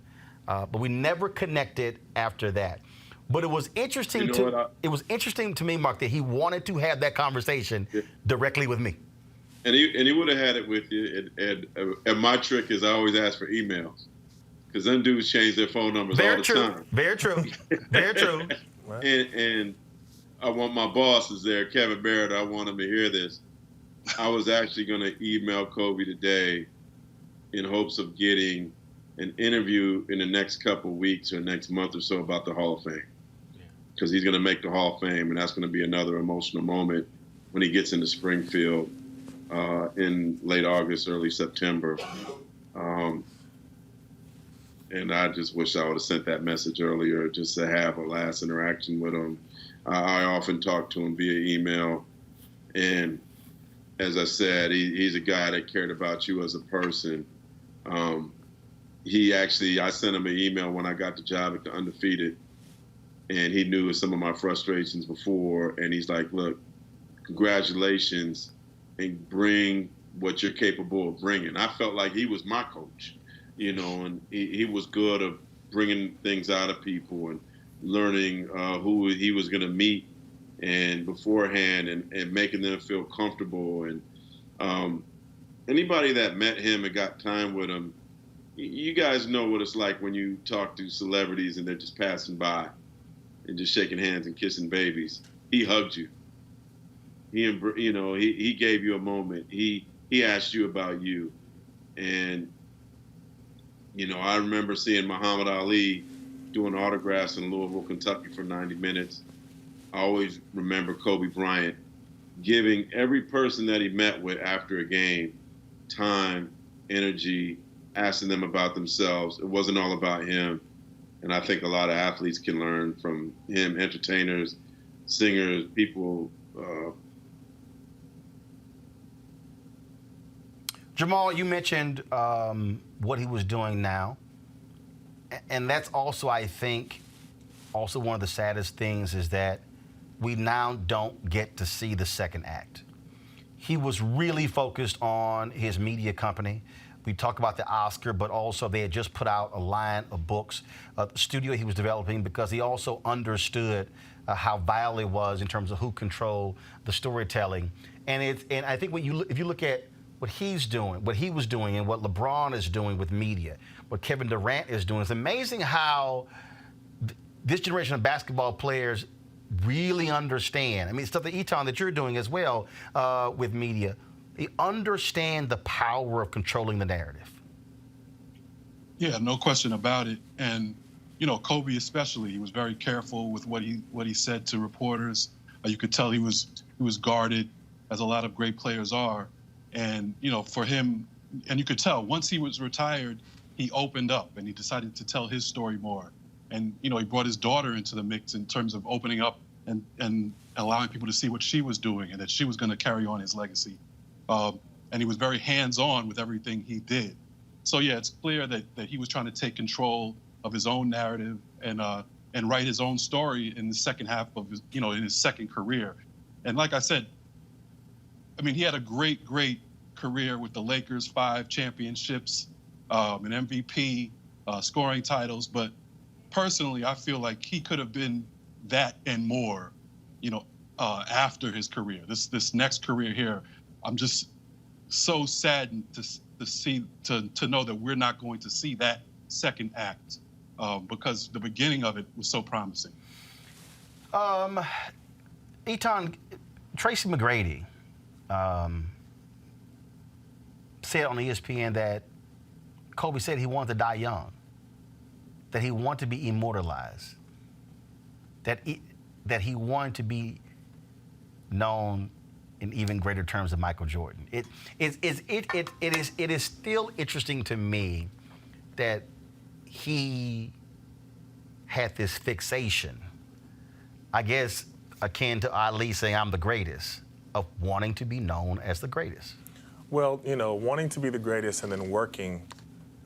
But we never connected after that. But it was interesting it was interesting to me, Mark, that he wanted to have that conversation directly with me. And he would have had it with you. And my trick is I always ask for emails, because them dudes change their phone numbers all the time. Very true. Very true. And I want my bosses there, Kevin Barrett. I want him to hear this. I was actually going to email Kobe today in hopes of getting an interview in the next couple of weeks or next month or so about the Hall of Fame, because he's going to make the Hall of Fame, and that's going to be another emotional moment when he gets into Springfield in late August, early September. And I just wish I would have sent that message earlier, just to have a last interaction with him. I often talk to him via email, and as I said, he's a guy that cared about you as a person. I sent him an email when I got the job at the Undefeated, and he knew some of my frustrations before, and he's like, look, congratulations. and bring what you're capable of bringing. I felt like he was my coach, you know, and he was good at bringing things out of people and learning who he was going to meet and beforehand and making them feel comfortable. And anybody that met him and got time with him, you guys know what it's like when you talk to celebrities and they're just passing by and just shaking hands and kissing babies. He hugged you. He gave you a moment. He asked you about you. And, you know, I remember seeing Muhammad Ali doing autographs in Louisville, Kentucky for 90 minutes. I always remember Kobe Bryant giving every person that he met with after a game time, energy, asking them about themselves. It wasn't all about him. And I think a lot of athletes can learn from him, entertainers, singers, people. Jamal, you mentioned what he was doing now. And that's also, I think, also one of the saddest things is that we now don't get to see the second act. He was really focused on his media company. We talk about the Oscar, but also they had just put out a line of books, the studio he was developing, because he also understood how vital it was in terms of who controlled the storytelling. And I think if you look at what he's doing, what he was doing, and what LeBron is doing with media, what Kevin Durant is doing, it's amazing how this generation of basketball players really understand. I mean, stuff that Etan, that you're doing as well with media. They understand the power of controlling the narrative. Yeah, no question about it. And, you know, Kobe especially, he was very careful with what he said to reporters. You could tell he was guarded, as a lot of great players are. And, you know, for him, and you could tell once he was retired, he opened up and he decided to tell his story more. And, you know, he brought his daughter into the mix in terms of opening up and allowing people to see what she was doing and that she was going to carry on his legacy. And he was very hands-on with everything he did. So, yeah, it's clear that he was trying to take control of his own narrative and write his own story in the second half of his, you know, in his second career. And like I said, I mean, he had a great career with the Lakers, 5 championships, an MVP, scoring titles. But personally, I feel like he could have been that and more, you know, after his career. This next career here, I'm just so saddened to know that we're not going to see that second act because the beginning of it was so promising. Etan, Tracy McGrady said on ESPN that Kobe said he wanted to die young, that he wanted to be immortalized, that he wanted to be known in even greater terms than Michael Jordan. It is still interesting to me that he had this fixation, I guess akin to Ali saying I'm the greatest, of wanting to be known as the greatest. Well, you know, wanting to be the greatest and then working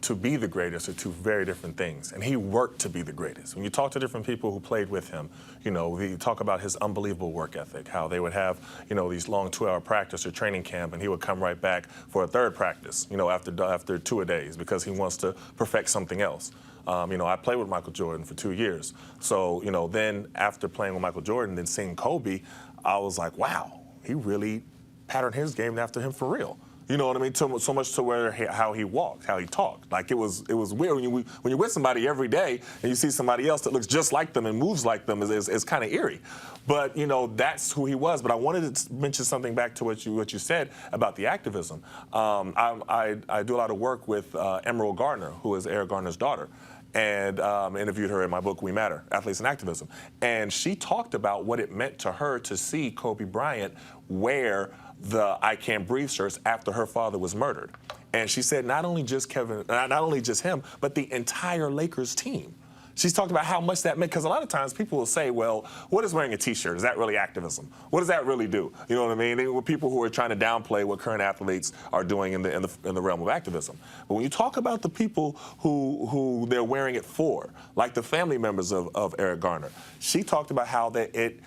to be the greatest are two very different things. And he worked to be the greatest. When you talk to different people who played with him, you know, we talk about his unbelievable work ethic, how they would have, you know, these long 2-hour practice or training camp, and he would come right back for a third practice, you know, after 2 a days because he wants to perfect something else. You know, I played with Michael Jordan for 2 years. So, you know, then after playing with Michael Jordan and seeing Kobe, I was like, wow, he really patterned his game after him for real. You know what I mean? So much to where how he walked, how he talked. Like it was weird when you're with somebody every day and you see somebody else that looks just like them and moves like them is kind of eerie. But you know that's who he was. But I wanted to mention something back to what you said about the activism. I do a lot of work with Emerald Gardner, who is Eric Garner's daughter. And interviewed her in my book, We Matter, Athletes and Activism. And she talked about what it meant to her to see Kobe Bryant wear the I Can't Breathe shirts after her father was murdered. And she said not only just him, but the entire Lakers team. She's talked about how much that meant, because a lot of times people will say, well, what is wearing a T-shirt? Is that really activism? What does that really do? You know what I mean? They were people who are trying to downplay what current athletes are doing in the realm of activism. But when you talk about the people who they're wearing it for, like the family members of Eric Garner, she talked about how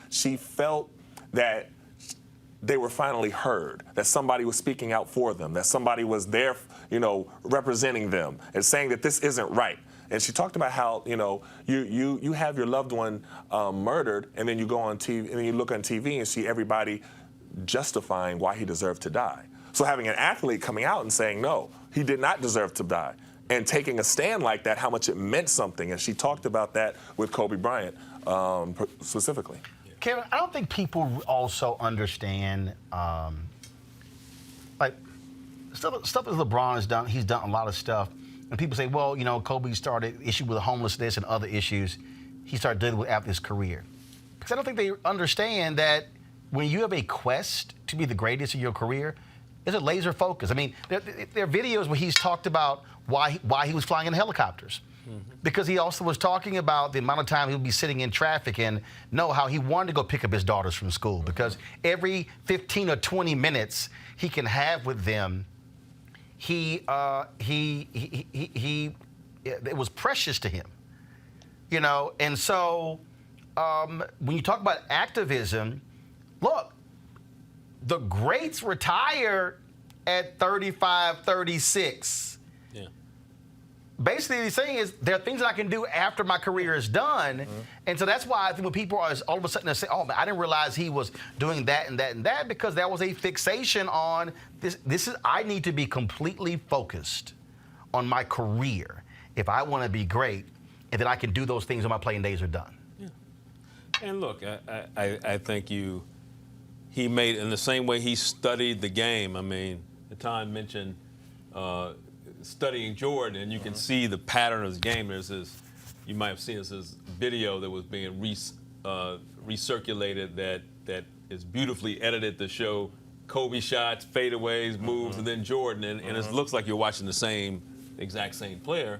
she felt that they were finally heard, that somebody was speaking out for them, that somebody was there, representing them and saying that this isn't right. And she talked about how, you have your loved one murdered, and then you go on TV, and then you look on TV and see everybody justifying why he deserved to die. So having an athlete coming out and saying, no, he did not deserve to die, and taking a stand like that, how much it meant something. And she talked about that with Kobe Bryant specifically. Kevin, I don't think people also understand, stuff that LeBron has done. He's done a lot of stuff. And people say, well, Kobe started issue with homelessness and other issues he started dealing with after his career. Because I don't think they understand that when you have a quest to be the greatest in your career, it's a laser focus. I mean, there are videos where he's talked about why he was flying in helicopters. Mm-hmm. Because he also was talking about the amount of time he would be sitting in traffic and how he wanted to go pick up his daughters from school. Because every 15 or 20 minutes he can have with them, it was precious to him, And so when you talk about activism, look, the greats retire at 35, 36. Yeah. Basically, he's saying is there are things that I can do after my career is done. Mm-hmm. And so that's why I think when people are all of a sudden they say, oh, man, I didn't realize he was doing that and that and that, because that was a fixation on this is I need to be completely focused on my career if I want to be great, and then I can do those things when my playing days are done. Yeah. And look, I think he made, in the same way he studied the game. I mean, Tom mentioned studying Jordan, and you can see the pattern of his game. There's this, you might have seen this video that was being recirculated that is beautifully edited to show Kobe shots, fadeaways, moves, and then Jordan, and it looks like you're watching the exact same player.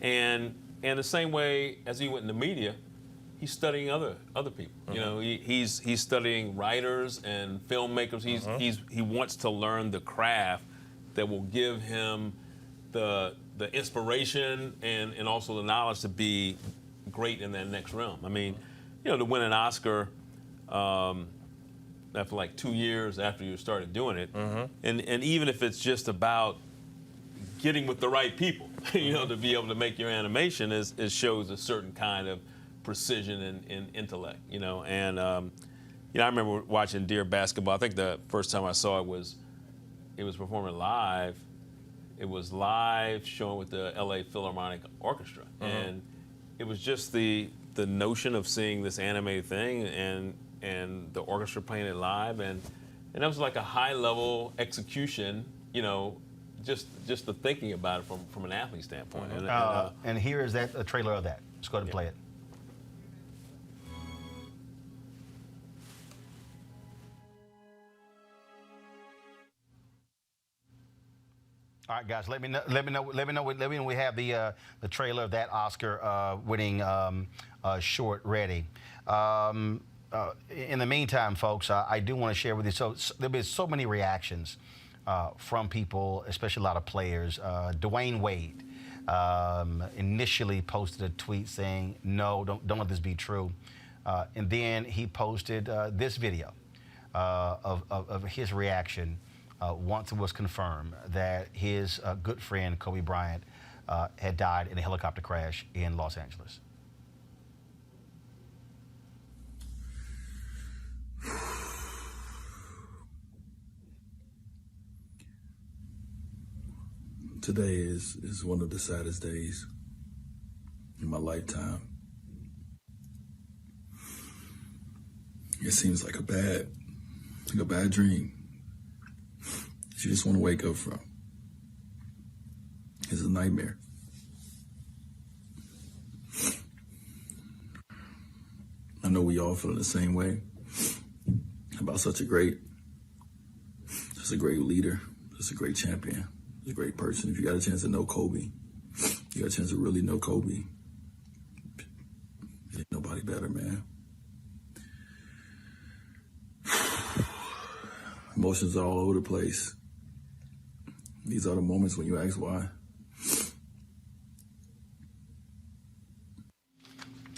And the same way as he went in the media, he's studying other people. He's studying writers and filmmakers. He wants to learn the craft that will give him the inspiration and also the knowledge to be great in that next realm. I mean, to win an Oscar after like 2 years after you started doing it, and even if it's just about getting with the right people, to be able to make your animation, it shows a certain kind of precision and intellect, And I remember watching Dear Basketball. I think the first time I saw it was performing live. It was live, shown with the LA Philharmonic Orchestra, and it was just the notion of seeing this animated thing and the orchestra playing it live, and that was like a high level execution, just the thinking about it from an athlete standpoint. And here is a trailer of that. Let's go ahead and play it. All right, guys. Let me know when we have the trailer of that Oscar winning short ready. In the meantime, folks, I do want to share with you. So there've been so many reactions from people, especially a lot of players. Dwayne Wade initially posted a tweet saying, "No, don't let this be true," and then he posted this video of his reaction. Once it was confirmed that his good friend Kobe Bryant had died in a helicopter crash in Los Angeles. Today is one of the saddest days in my lifetime. It seems like a bad dream. You just want to wake up from. It's a nightmare. I know we all feel the same way about such a great leader, just a great champion, just a great person. If you got a chance to know Kobe, you got a chance to really know Kobe, ain't nobody better, man. Emotions are all over the place. These are the moments when you ask why.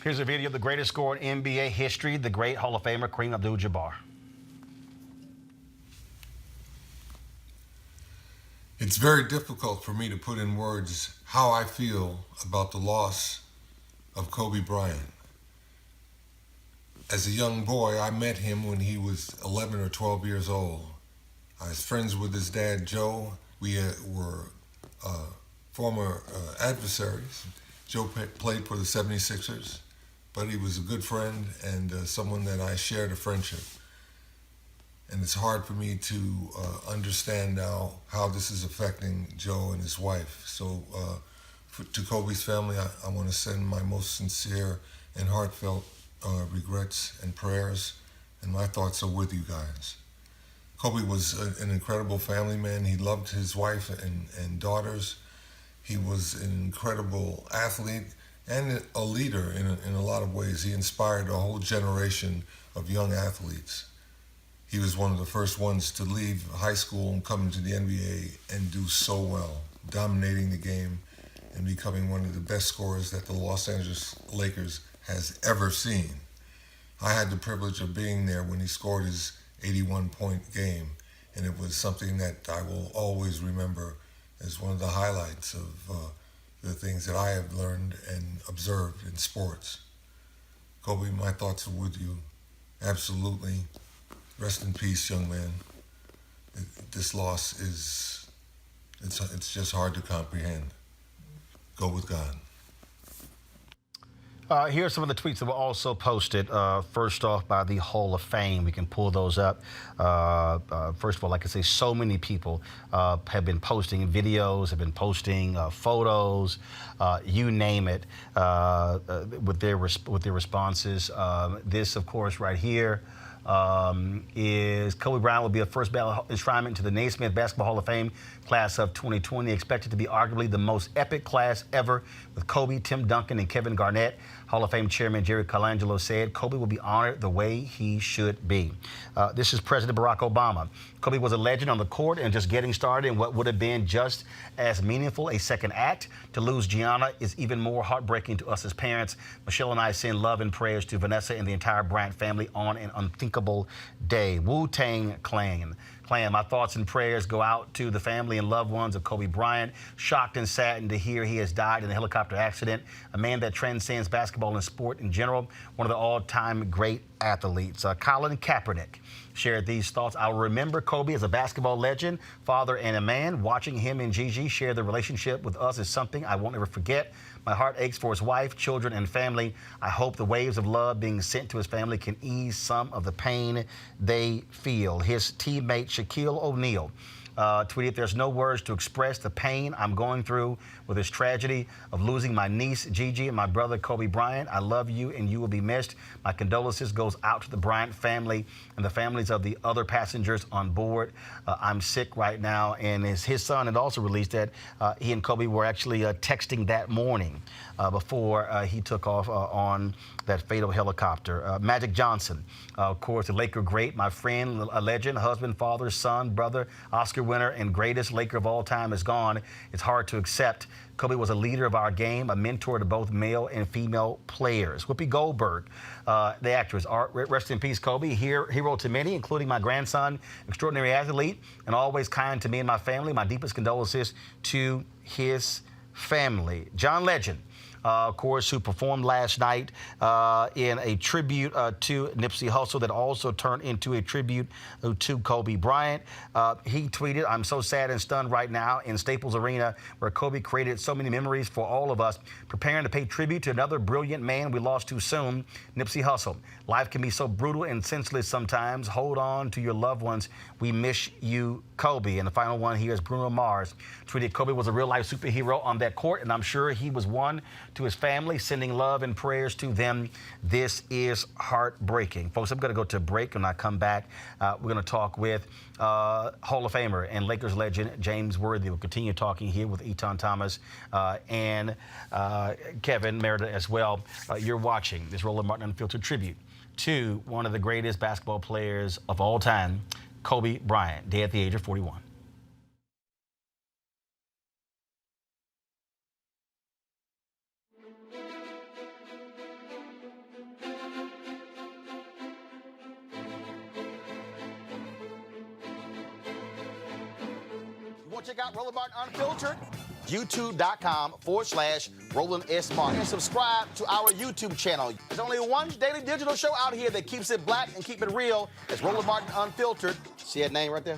Here's a video of the greatest scorer in NBA history, the great Hall of Famer Kareem Abdul-Jabbar. It's very difficult for me to put in words how I feel about the loss of Kobe Bryant. As a young boy, I met him when he was 11 or 12 years old. I was friends with his dad, Joe. We were former adversaries. Joe played for the 76ers, but he was a good friend and someone that I shared a friendship. And it's hard for me to understand now how this is affecting Joe and his wife. So to Kobe's family, I want to send my most sincere and heartfelt regrets and prayers, and my thoughts are with you guys. Kobe was an incredible family man. He loved his wife and daughters. He was an incredible athlete and a leader in a lot of ways. He inspired a whole generation of young athletes. He was one of the first ones to leave high school and come into the NBA and do so well, dominating the game and becoming one of the best scorers that the Los Angeles Lakers has ever seen. I had the privilege of being there when he scored his 81-point game, and it was something that I will always remember as one of the highlights of the things that I have learned and observed in sports. Kobe, my thoughts are with you. Absolutely. Rest in peace, young man. This loss it's just hard to comprehend. Go with God. Here are some of the tweets that were also posted. First off, by the Hall of Fame. We can pull those up. First of all, like I say, so many people have been posting videos, have been posting photos, you name it, with their responses. This, of course, right here is Kobe Bryant will be a first ballot enshrinement into the Naismith Basketball Hall of Fame class of 2020, expected to be arguably the most epic class ever, with Kobe, Tim Duncan, and Kevin Garnett. Hall of Fame Chairman Jerry Colangelo said Kobe will be honored the way he should be. This is President Barack Obama. Kobe was a legend on the court and just getting started in what would have been just as meaningful a second act. To lose Gianna is even more heartbreaking to us as parents. Michelle and I send love and prayers to Vanessa and the entire Bryant family on an unthinkable day. Wu-Tang Clan. My thoughts and prayers go out to the family and loved ones of Kobe Bryant. Shocked and saddened to hear he has died in a helicopter accident. A man that transcends basketball and sport in general. One of the all-time great athletes. Colin Kaepernick shared these thoughts. I'll remember Kobe as a basketball legend, father and a man. Watching him and Gigi share the relationship with us is something I won't ever forget. My heart aches for his wife, children, and family. I hope the waves of love being sent to his family can ease some of the pain they feel. His teammate, Shaquille O'Neal, tweeted, there's no words to express the pain I'm going through with this tragedy of losing my niece, Gigi, and my brother, Kobe Bryant. I love you, and you will be missed. My condolences goes out to the Bryant family and the families of the other passengers on board. I'm sick right now, and his son had also released that he and Kobe were actually texting that morning before he took off on that fatal helicopter. Magic Johnson, of course, the Laker great, my friend, a legend, husband, father, son, brother, Oscar winner, and greatest Laker of all time is gone. It's hard to accept. Kobe was a leader of our game, a mentor to both male and female players. Whoopi Goldberg, the actress, rest in peace, Kobe, hero to many, including my grandson, extraordinary athlete, and always kind to me and my family. My deepest condolences to his family. John Legend, of course, who performed last night in a tribute to Nipsey Hussle that also turned into a tribute to Kobe Bryant. He tweeted, I'm so sad and stunned right now in Staples Arena, where Kobe created so many memories for all of us, preparing to pay tribute to another brilliant man we lost too soon, Nipsey Hussle. Life can be so brutal and senseless sometimes. Hold on to your loved ones. We miss you, Kobe. And the final one here is Bruno Mars. Tweeted Kobe was a real-life superhero on that court, and I'm sure he was one to his family, sending love and prayers to them. This is heartbreaking. Folks, I'm going to go to a break. When I come back, we're going to talk with Hall of Famer and Lakers legend James Worthy. We'll continue talking here with Eton Thomas and Kevin Merida as well. You're watching this Roland Martin Unfiltered tribute to one of the greatest basketball players of all time, Kobe Bryant, dead at the age of 41. check out Roland Martin Unfiltered, youtube.com/Roland S. Martin. And subscribe to our YouTube channel. There's only one daily digital show out here that keeps it black and keep it real. It's Roland Martin Unfiltered. See that name right there?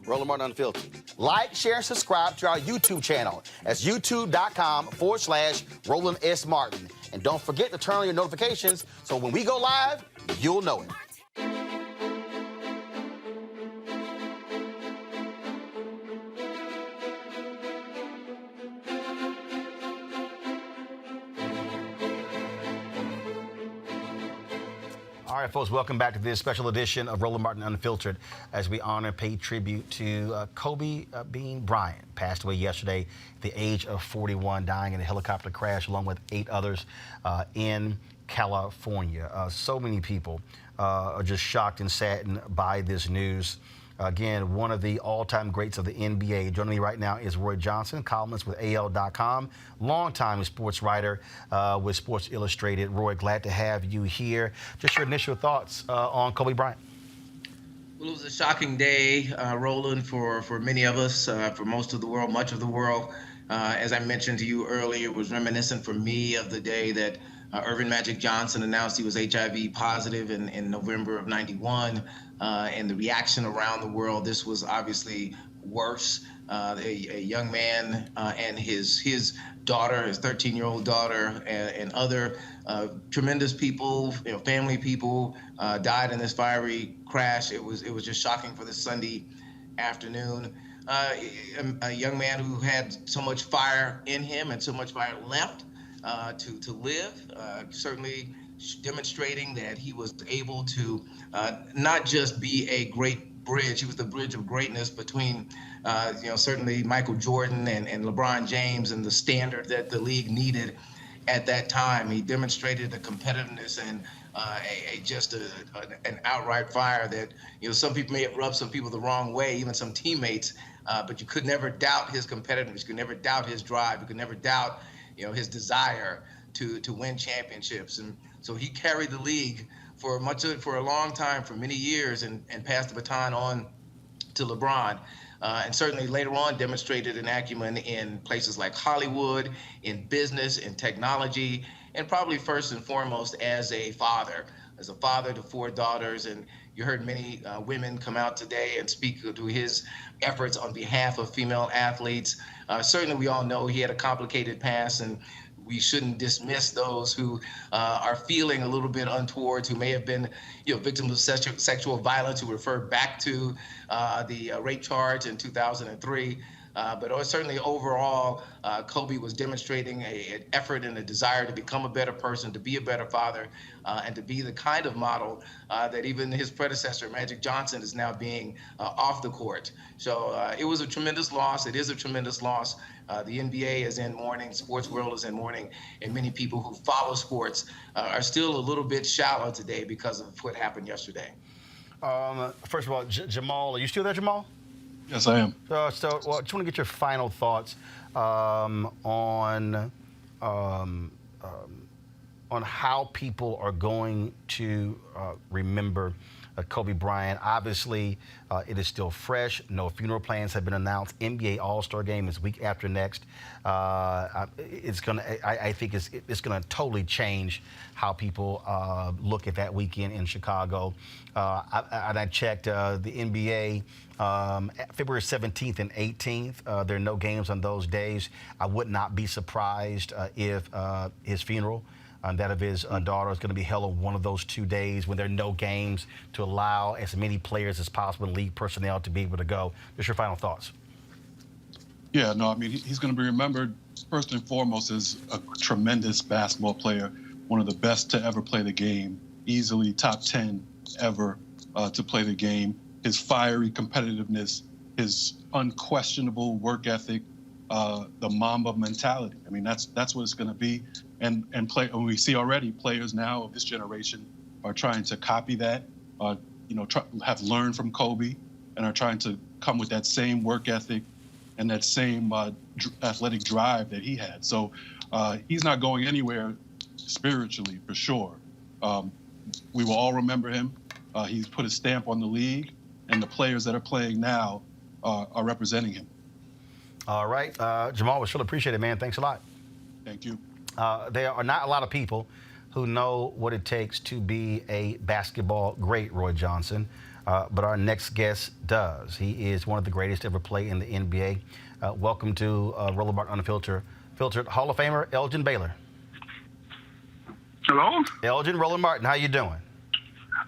Roland Martin Unfiltered. Like, share, and subscribe to our YouTube channel. That's youtube.com/Roland S. Martin. And don't forget to turn on your notifications so when we go live, you'll know it. All right, folks, welcome back to this special edition of Roland Martin Unfiltered as we honor and pay tribute to Kobe Bryant. Passed away yesterday at the age of 41, dying in a helicopter crash along with 8 others in California. So many people are just shocked and saddened by this news. Again, one of the all-time greats of the NBA. Joining me right now is Roy Johnson, columnist with AL.com, longtime sports writer with Sports Illustrated. Roy, glad to have you here. Just your initial thoughts on Kobe Bryant. Well, it was a shocking day, Roland, for many of us, for most of the world, much of the world. As I mentioned to you earlier, it was reminiscent for me of the day that Irvin Magic Johnson announced he was HIV positive in November of '91, and the reaction around the world. This was obviously worse. A young man and his daughter, his 13-year-old daughter, and other tremendous people, family people, died in this fiery crash. It was just shocking for this Sunday afternoon. A young man who had so much fire in him and so much fire left to live, certainly demonstrating that he was able to not just be a great bridge. He was the bridge of greatness between, certainly Michael Jordan and LeBron James and the standard that the league needed at that time. He demonstrated a competitiveness and an outright fire that, some people may have rubbed some people the wrong way, even some teammates, but you could never doubt his competitiveness. You could never doubt his drive. You could never doubt his desire to win championships. And so he carried the league for a long time, for many years, and passed the baton on to LeBron. And certainly later on demonstrated an acumen in places like Hollywood, in business, in technology, and probably first and foremost as a father to 4 daughters. And you heard many women come out today and speak to his efforts on behalf of female athletes. Certainly we all know he had a complicated past, and we shouldn't dismiss those who are feeling a little bit untoward, who may have been victims of sexual violence, who refer back to the rape charge in 2003. But certainly overall, Kobe was demonstrating an effort and a desire to become a better person, to be a better father, and to be the kind of model that even his predecessor, Magic Johnson, is now being off the court. So it was a tremendous loss. It is a tremendous loss. The NBA is in mourning, sports world is in mourning, and many people who follow sports are still a little bit shallow today because of what happened yesterday. First of all, Jamal, are you still there, Jamal? Yes, I am. I just want to get your final thoughts on how people are going to remember Kobe Bryant. Obviously, it is still fresh. No funeral plans have been announced. NBA All-Star Game is week after next. I think it's gonna totally change how people look at that weekend in Chicago. I checked the NBA. February 17th and 18th, there are no games on those days. I would not be surprised if his funeral and that of his daughter is going to be held on one of those 2 days when there are no games, to allow as many players as possible and league personnel to be able to go. Just your final thoughts. Yeah, no, I mean, he's going to be remembered first and foremost as a tremendous basketball player, one of the best to ever play the game, easily top 10 ever to play the game. His fiery competitiveness, his unquestionable work ethic, the Mamba mentality. I mean, that's what it's going to be. And we see already players now of this generation are trying to copy that, have learned from Kobe, and are trying to come with that same work ethic and that same athletic drive that he had. So he's not going anywhere spiritually, for sure. We will all remember him. He's put a stamp on the league, and the players that are playing now are representing him. All right. Jamal, we sure appreciate it, man. Thanks a lot. Thank you. There are not a lot of people who know what it takes to be a basketball great, Roy Johnson, but our next guest does. He is one of the greatest to ever play in the NBA. Welcome to Roland Martin Unfiltered Hall of Famer Elgin Baylor. Hello? Elgin, Roland Martin, how you doing?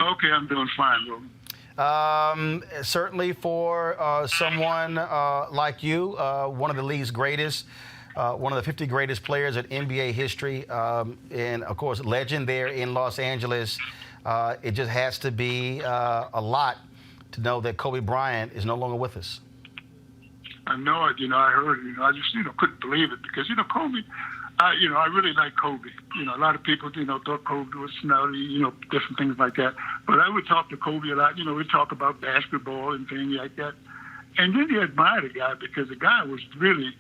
Okay, I'm doing fine, Roland. Certainly for someone like you, one of the league's greatest, one of the 50 greatest players in NBA history, and of course, legend there in Los Angeles. It just has to be a lot to know that Kobe Bryant is no longer with us. I know it. I heard it. I just, couldn't believe it because, Kobe, I really like Kobe. A lot of people, thought Kobe was snotty, different things like that. But I would talk to Kobe a lot. We'd talk about basketball and things like that. And then you admire the guy because the guy was really,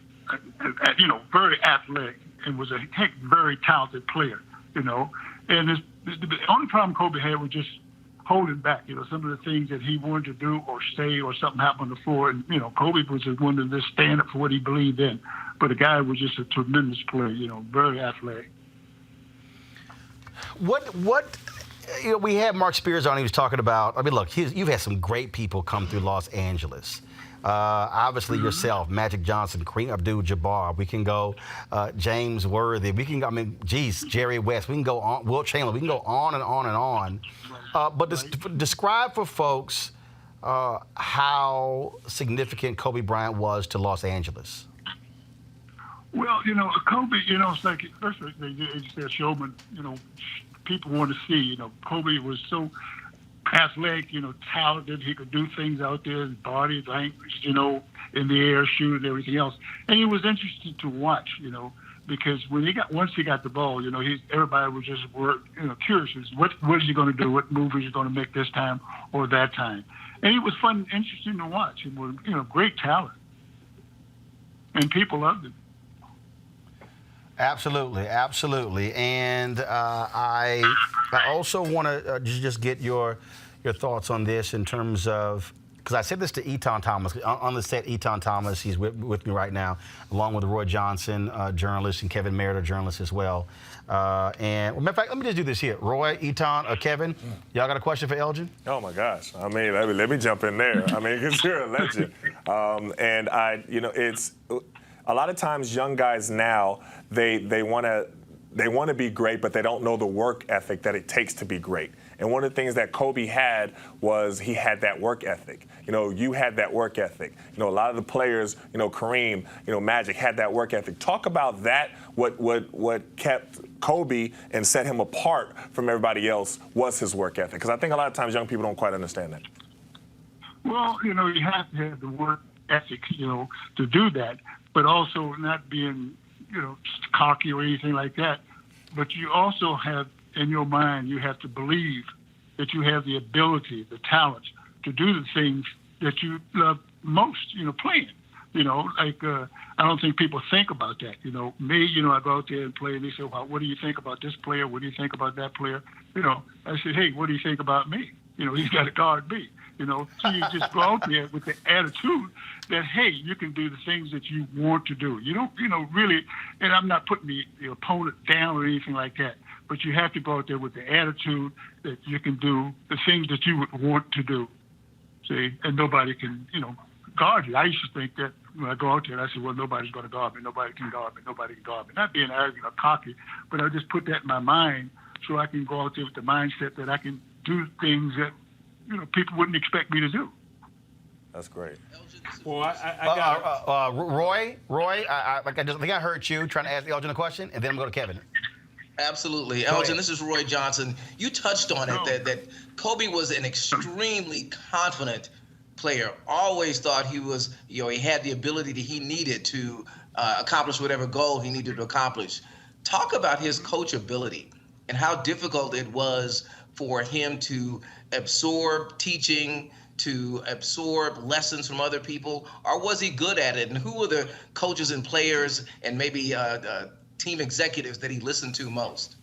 very athletic and was a very talented player, And the only problem Kobe had was just holding back, some of the things that he wanted to do or say or something happened on the floor. And, Kobe was just one to just stand up for what he believed in. But the guy was just a tremendous player, very athletic. We had Mark Spears on. He was talking about, look, you've had some great people come through Los Angeles. Obviously yourself, Magic Johnson, Kareem Abdul-Jabbar. We can go James Worthy. We can go, Jerry West. We can go on, Wilt Chamberlain. We can go on and on and on. But describe for folks how significant Kobe Bryant was to Los Angeles. Well, Kobe, it's like, first they say a showman, people want to see, Kobe was so athletic, talented. He could do things out there, his body language, in the air, shoot, and everything else. And it was interesting to watch, because when once he got the ball, everybody was just curious. What is he going to do? What move is he going to make this time or that time? And it was fun and interesting to watch. It was, great talent. And people loved him. Absolutely, absolutely. And I also want to just get your thoughts on this in terms of, because I said this to Eton Thomas. On the set, Eton Thomas, he's with me right now, along with Roy Johnson, journalist, and Kevin Merritt, journalist as well. And, matter of fact, let me just do this here. Roy, Eton, Kevin, y'all got a question for Elgin? Oh, my gosh. Let me jump in there. Because you're a legend. And it's a lot of times young guys now, they want to be great, but they don't know the work ethic that it takes to be great. And one of the things that Kobe had was he had that work ethic. You had that work ethic. A lot of the players, Kareem, Magic had that work ethic. Talk about that. What kept Kobe and set him apart from everybody else was his work ethic. Because I think a lot of times young people don't quite understand that. Well, you have to have the work ethic, to do that, but also not being, cocky or anything like that. But you also have, in your mind, you have to believe that you have the ability, the talent to do the things that you love most, playing. I don't think people think about that. Me, I go out there and play, and they say, well, what do you think about this player? What do you think about that player? I say, hey, what do you think about me? He's got to guard me. So you just go out there with the attitude that, hey, you can do the things that you want to do. You don't, really, and I'm not putting the opponent down or anything like that, but you have to go out there with the attitude that you can do the things that you would want to do. See, and nobody can, guard you. I used to think that when I go out there, I said, well, nobody's going to guard me. Nobody can guard me. Nobody can guard me. Not being arrogant or cocky, but I just put that in my mind so I can go out there with the mindset that I can do things that, people wouldn't expect me to do. That's great. Well, I got Roy, I think I heard you trying to ask Elgin a question, and then I'm going to Kevin. Absolutely. Elgin, this is Roy Johnson. You touched on it, that Kobe was an extremely confident player. Always thought he was, he had the ability that he needed to accomplish whatever goal he needed to accomplish. Talk about his coachability and how difficult it was for him to absorb teaching, to absorb lessons from other people, or was he good at it? And who were the coaches and players and maybe team executives that he listened to most?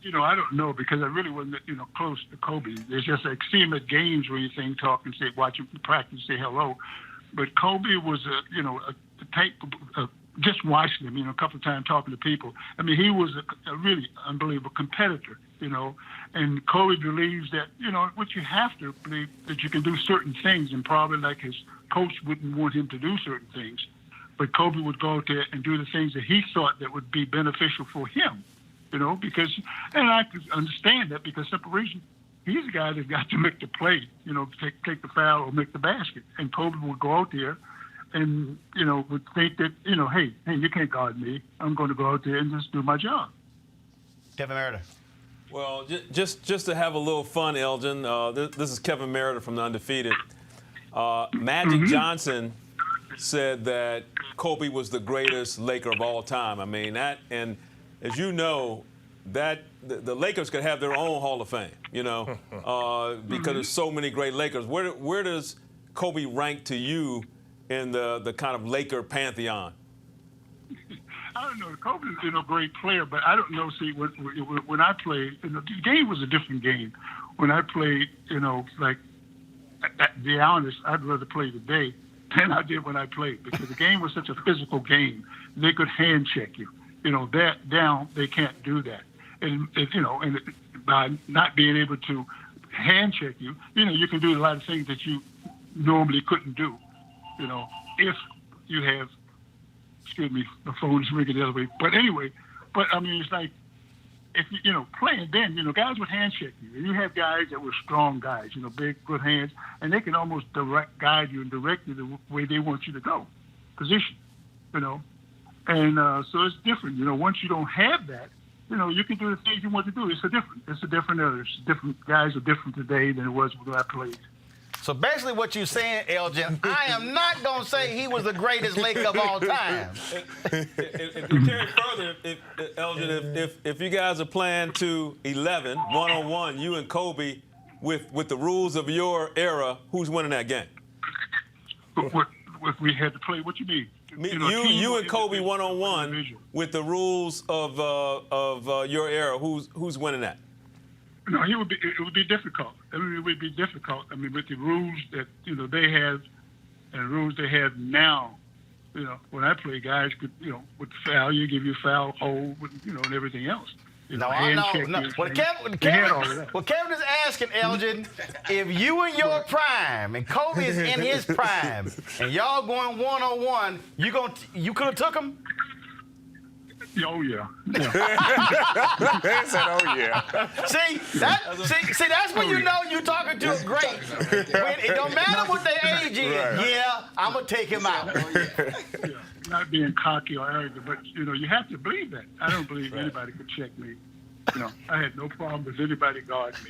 I don't know because I really wasn't, close to Kobe. It's just like see him at games or anything, talk and say, watch him practice, say hello. But Kobe was a type of, just watching him, a couple of times talking to people. I mean, he was a really unbelievable competitor, and Kobe believes that, what you have to believe that you can do certain things, and probably like his coach wouldn't want him to do certain things. But Kobe would go out there and do the things that he thought that would be beneficial for him, because, and I could understand that because separation, he's the guy that got to make the play, take the foul or make the basket. And Kobe would go out there and, would think that, hey, you can't guard me. I'm going to go out there and just do my job. Kevin Meredith. Well, just to have a little fun, Elgin, this is Kevin Meredith from The Undefeated. Magic Johnson said that Kobe was the greatest Laker of all time. I mean, that, and as you know, that the Lakers could have their own Hall of Fame, because there's so many great Lakers. Where does Kobe rank to you in the kind of Laker pantheon? I don't know. Kobe's a great player, but I don't know. See, when I played, the game was a different game. When I played, like, to be honest, I'd rather play today than I did when I played because the game was such a physical game. They could hand check you. That down, they can't do that. And by not being able to hand check you, you can do a lot of things that you normally couldn't do. If you have, excuse me, the phone's ringing the other way. But anyway, I mean, it's like, if playing then, guys would hand check you. And you have guys that were strong guys, big, good hands, and they can almost guide you and direct you the way they want you to go, position, And so it's different. Once you don't have that, you can do the things you want to do. It's a different era. Different guys are different today than it was when I played. So basically what you're saying, Elgin, I am not going to say he was the greatest Laker of all time. If you carry further, Elgin, if you guys are playing to 11, one-on-one, you and Kobe, with the rules of your era, who's winning that game? If we had to play, what you mean? You and Kobe one-on-one with the rules of your era, who's winning that? No, it would be difficult. I mean, it would be difficult. I mean, with the rules that they have and the rules they have now, when I play, guys could with the foul, you give you a foul hold, and everything else. No. What Kevin is asking, Elgin, if you in your prime and Kobe is in his prime, and y'all going one-on-one, you could have took him. Oh yeah. He said, "Oh yeah." See, that's when you know you're talking to a great. When it don't matter what their age is. Right. Yeah, I'm gonna take him out. Yeah, not being cocky or arrogant, but you have to believe that. I don't believe anybody could check me. I had no problem with anybody guarding me.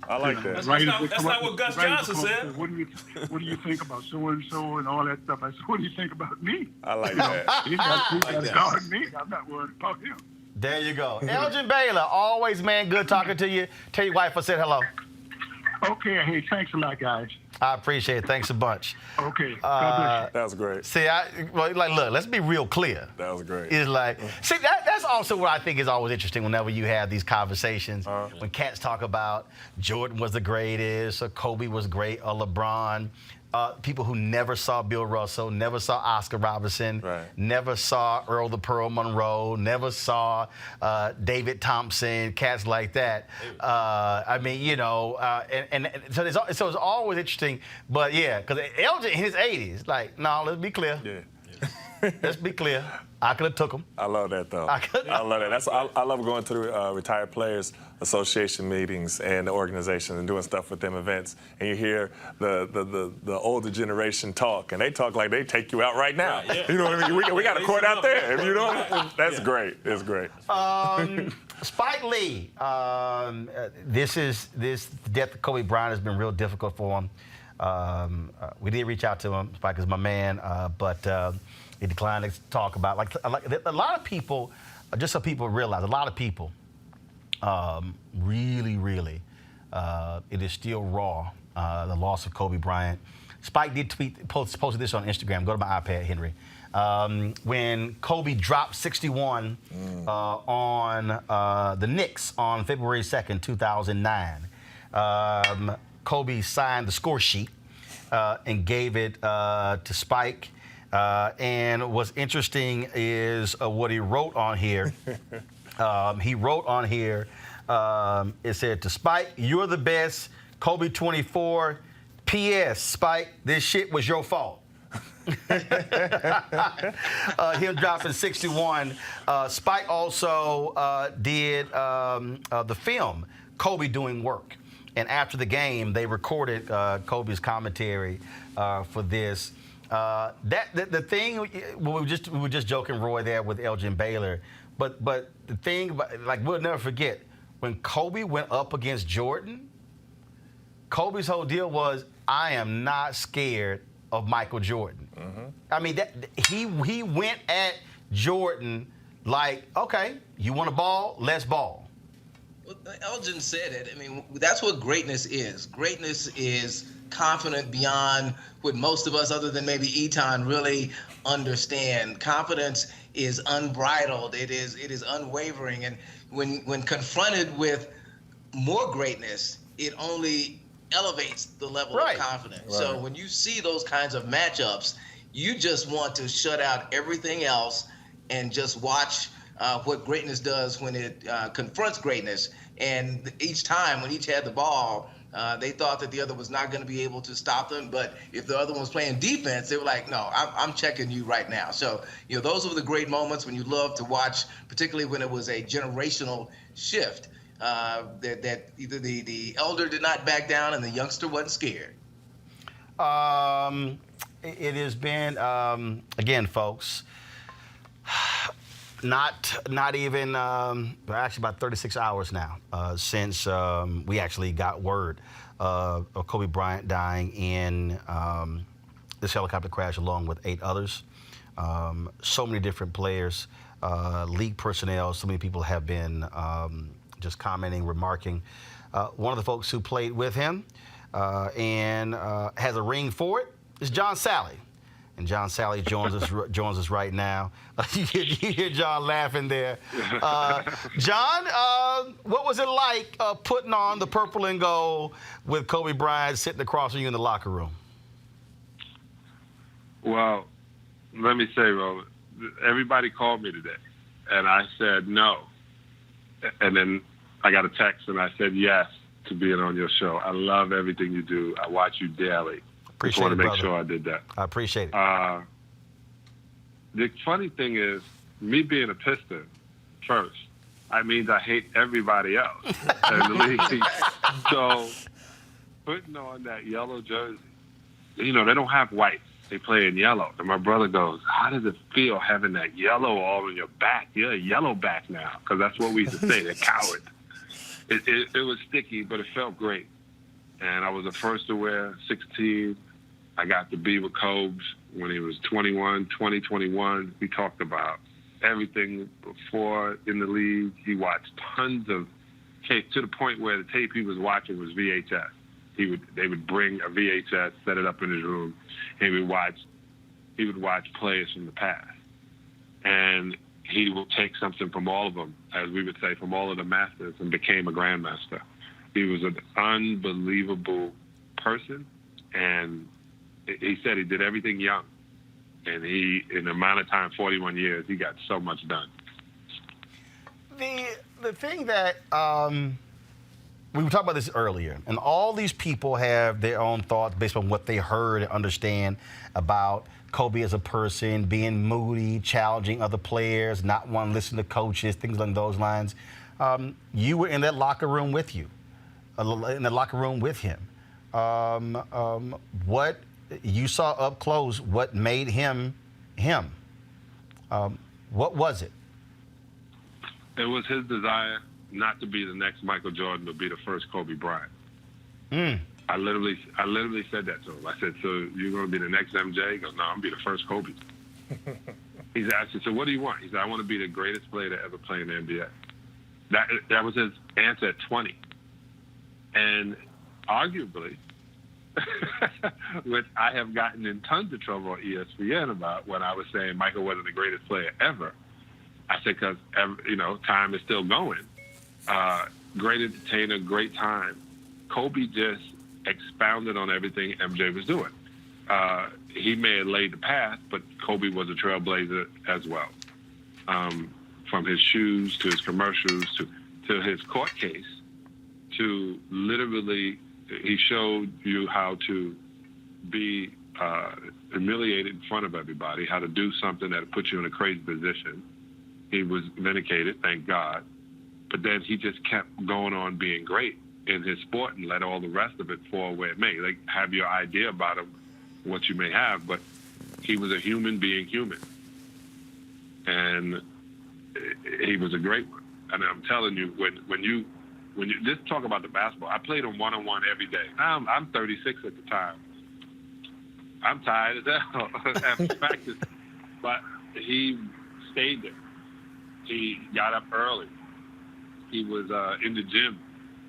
I like that. That's not what Gus Johnson said. What do you think about so and so and all that stuff? I said, what do you think about me? I like that. He's got to guard me. I'm not worried about him. There you go. Elgin Baylor, always, man, good talking to you. Tell your wife I said hello. Okay. Hey, thanks a lot, guys. I appreciate it. Thanks a bunch. Okay. God bless you. That was great. See, look, let's be real clear. That was great. It's like, see, that's also what I think is always interesting whenever you have these conversations. When cats talk about Jordan was the greatest, or Kobe was great, or LeBron. People who never saw Bill Russell, never saw Oscar Robertson, never saw Earl the Pearl Monroe, never saw David Thompson, cats like that. I mean, and so it's always interesting. But yeah, because Elgin in his 80s, like, no, let's be clear. Yeah. Let's be clear. I could have took him. I love that, though. I love that. I love going to the Retired Players Association meetings and the organization and doing stuff with them events. And you hear the older generation talk, and they talk like they take you out right now. Right, yeah. You know what I mean? We got a court out there. You know, that's great. It's great. Spike Lee. This death of Kobe Bryant has been real difficult for him. We did reach out to him. Spike is my man, but. He declined to talk about, like a lot of people, just so people realize, a lot of people really, it is still raw, the loss of Kobe Bryant. Spike did posted this on Instagram. Go to my iPad, Henry. When Kobe dropped 61 on the Knicks on February 2nd, 2009, Kobe signed the score sheet. and gave it to Spike. And what's interesting is what he wrote on here. He wrote on here, it said, to Spike, you're the best, Kobe 24. P.S. Spike, this shit was your fault. Him dropping 61. Spike also did the film, Kobe Doing Work. And after the game, they recorded Kobe's commentary for this. The thing, we were just joking, Roy, there with Elgin Baylor. But the thing, like, we'll never forget, when Kobe went up against Jordan, Kobe's whole deal was, I am not scared of Michael Jordan. I mean, he went at Jordan like, okay, you want to ball? Let's ball. Well, Elgin said it. I mean, that's what greatness is. Greatness is confident beyond what most of us, other than maybe Eton, really understand. Confidence is unbridled. It is unwavering. And when confronted with more greatness, it only elevates the level of confidence. Right. So when you see those kinds of matchups, you just want to shut out everything else and just watch what greatness does when it confronts greatness. And each time, when each had the ball, they thought that the other was not going to be able to stop them. But if the other one was playing defense, they were like, no, I'm checking you right now. So, those were the great moments when you love to watch, particularly when it was a generational shift. That either the elder did not back down and the youngster wasn't scared. It has been, again, folks, not even, actually about 36 hours now since we actually got word of Kobe Bryant dying in this helicopter crash along with 8 others. So many different players, league personnel, so many people have been just commenting, remarking. One of the folks who played with him and has a ring for it is John Sally. And John Sally joins us right now. You hear John laughing there. John, what was it like putting on the purple and gold with Kobe Bryant sitting across from you in the locker room? Well, let me say, Roland, everybody called me today, and I said no. And then I got a text, and I said yes to being on your show. I love everything you do. I watch you daily. Appreciate Just want to make brother. sure I did that. I appreciate it. The funny thing is, me being a Piston, first, that means I hate everybody else in the league. So putting on that yellow jersey, they don't have white. They play in yellow. And my brother goes, how does it feel having that yellow all on your back? You're a yellow back now, because that's what we used to say, they're cowards. It was sticky, but it felt great. And I was the first to wear 16. I got to be with Kobe when he was 21, 2021. We talked about everything before in the league. He watched tons of tape to the point where the tape he was watching was VHS. They would bring a VHS, set it up in his room, and he would watch players from the past. And he would take something from all of them, as we would say, from all of the masters, and became a grandmaster. He was an unbelievable person, and he said he did everything young. And in the amount of time, 41 years, he got so much done. The thing that we were talking about this earlier, and all these people have their own thoughts based on what they heard and understand about Kobe as a person, being moody, challenging other players, not wanting to listen to coaches, things along those lines. You were in that locker room with him. What you saw up close, what made him him? What was it? It was his desire not to be the next Michael Jordan, but be the first Kobe Bryant. I literally said that to him. I said, so you're going to be the next MJ? He goes, no, I'm going to be the first Kobe. I said, so what do you want? He said, I want to be the greatest player to ever play in the NBA. That was his answer at 20. And arguably, which I have gotten in tons of trouble on ESPN about when I was saying Michael wasn't the greatest player ever. I said, because, time is still going. Great entertainer, great time. Kobe just expounded on everything MJ was doing. He may have laid the path, but Kobe was a trailblazer as well. From his shoes to his commercials to his court case, to literally, he showed you how to be humiliated in front of everybody, how to do something that put you in a crazy position. He was vindicated, thank God. But then he just kept going on being great in his sport and let all the rest of it fall where it may. Like, have your idea about him, what you may have, but he was a human being human. And he was a great one. And I'm telling you, when you just talk about the basketball, I played him one-on-one every day. I'm 36 at the time. I'm tired as hell after practice. But he stayed there. He got up early. He was in the gym.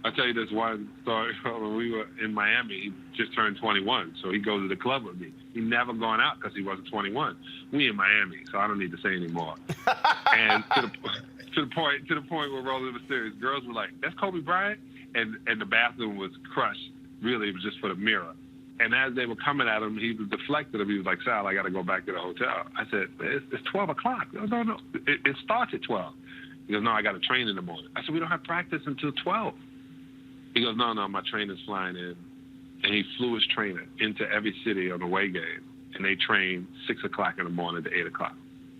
I'll tell you this one story. When we were in Miami, he just turned 21, so he goes to the club with me. He never gone out because he wasn't 21. We in Miami, so I don't need to say anymore. And to the point where Roland was serious. Girls were like, "That's Kobe Bryant," and the bathroom was crushed. Really, it was just for the mirror. And as they were coming at him, he was deflected him. He was like, "Sal, I got to go back to the hotel." I said, "It's 12 o'clock." He goes, "No, it starts at 12." He goes, "No, I got to train in the morning." I said, "We don't have practice until 12." He goes, no, my trainer's flying in. And he flew his trainer into every city on the away game. And they trained 6 o'clock in the morning to 8 o'clock.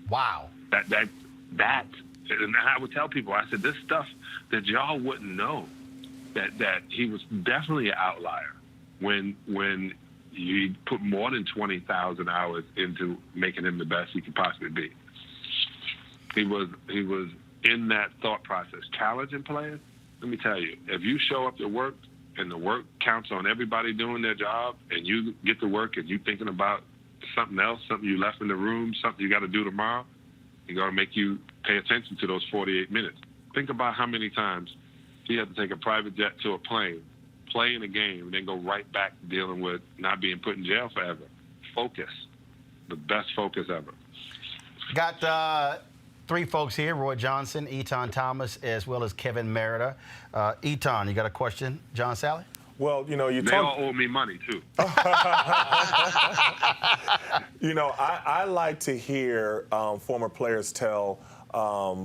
Wow. That, and I would tell people, I said, this stuff that y'all wouldn't know, that he was definitely an outlier when you put more than 20,000 hours into making him the best he could possibly be. He was in that thought process, challenging players. Let me tell you, if you show up to work and the work counts on everybody doing their job and you get to work and you thinking about something else, something you left in the room, something you got to do tomorrow, it's going to make you pay attention to those 48 minutes. Think about how many times he had to take a private jet to a plane, play in a game, and then go right back dealing with not being put in jail forever. Focus. The best focus ever. Got three folks here, Roy Johnson, Eton Thomas, as well as Kevin Merida. Eton, you got a question, John Sally? Well, you know, they all owe me money, too. You know, I like to hear former players tell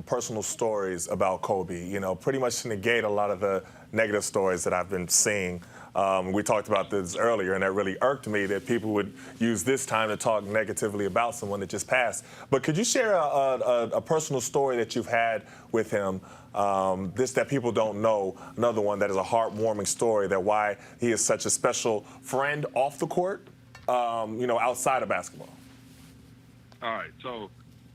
personal stories about Kobe, you know, pretty much to negate a lot of the negative stories that I've been seeing. We talked about this earlier, and that really irked me that people would use this time to talk negatively about someone that just passed. But could you share a personal story that you've had with him, this that people don't know, another one that is a heartwarming story, that why he is such a special friend off the court, you know, outside of basketball? All right, so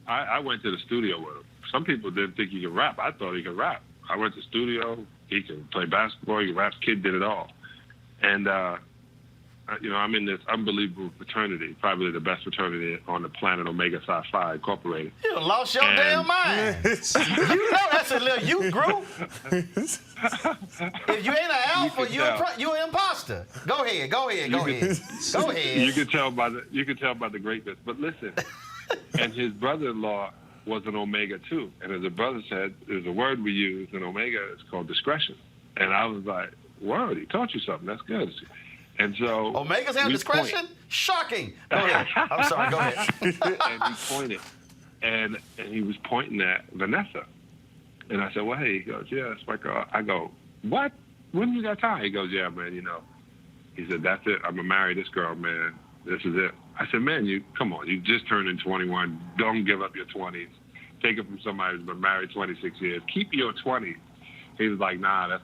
I went to the studio with him. Some people didn't think he could rap. I thought he could rap. I went to the studio. He can play basketball. He can rap. Kid did it all. And, you know, I'm in this unbelievable fraternity, probably the best fraternity on the planet, Omega Psi Phi Incorporated. You done lost your damn mind. You know that's a little youth group. If you ain't an alpha, you an imposter. Go ahead. Go ahead. You can tell by the greatness. But listen, and his brother-in-law was an Omega too. And as a brother said, there's a word we use in Omega, it's called discretion. And I was like, word, he taught you something. That's good. And so Omegas have discretion? Shocking. Go ahead. I'm sorry. Go ahead. And he pointed, and he was pointing at Vanessa. And I said, well, hey, he goes, yeah, that's my girl. I go, what? When you got time? He goes, yeah, man, you know. He said, that's it. I'm going to marry this girl, man. This is it. I said, man, come on. You just turned in 21. Don't give up your 20s. Take it from somebody who's been married 26 years. Keep your 20s. He was like, nah, that's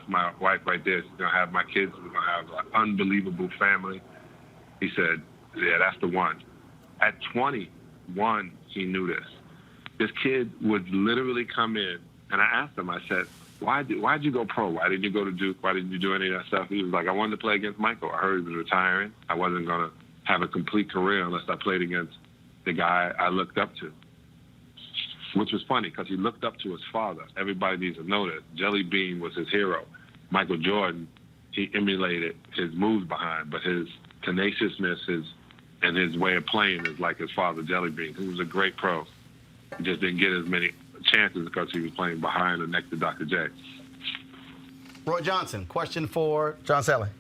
my wife right there. She's going to have my kids. We're going to have an unbelievable family. He said, yeah, that's the one. At 21, he knew this. This kid would literally come in, and I asked him, I said, why'd you go pro? Why didn't you go to Duke? Why didn't you do any of that stuff? He was like, I wanted to play against Michael. I heard he was retiring. I wasn't going to have a complete career unless I played against the guy I looked up to. Which was funny because he looked up to his father. Everybody needs to know that. Jelly Bean was his hero. Michael Jordan, he emulated his moves behind, but his tenaciousness and his way of playing is like his father, Jelly Bean. He was a great pro. He just didn't get as many chances because he was playing behind or next to Dr. J. Roy Johnson, question for John Sally.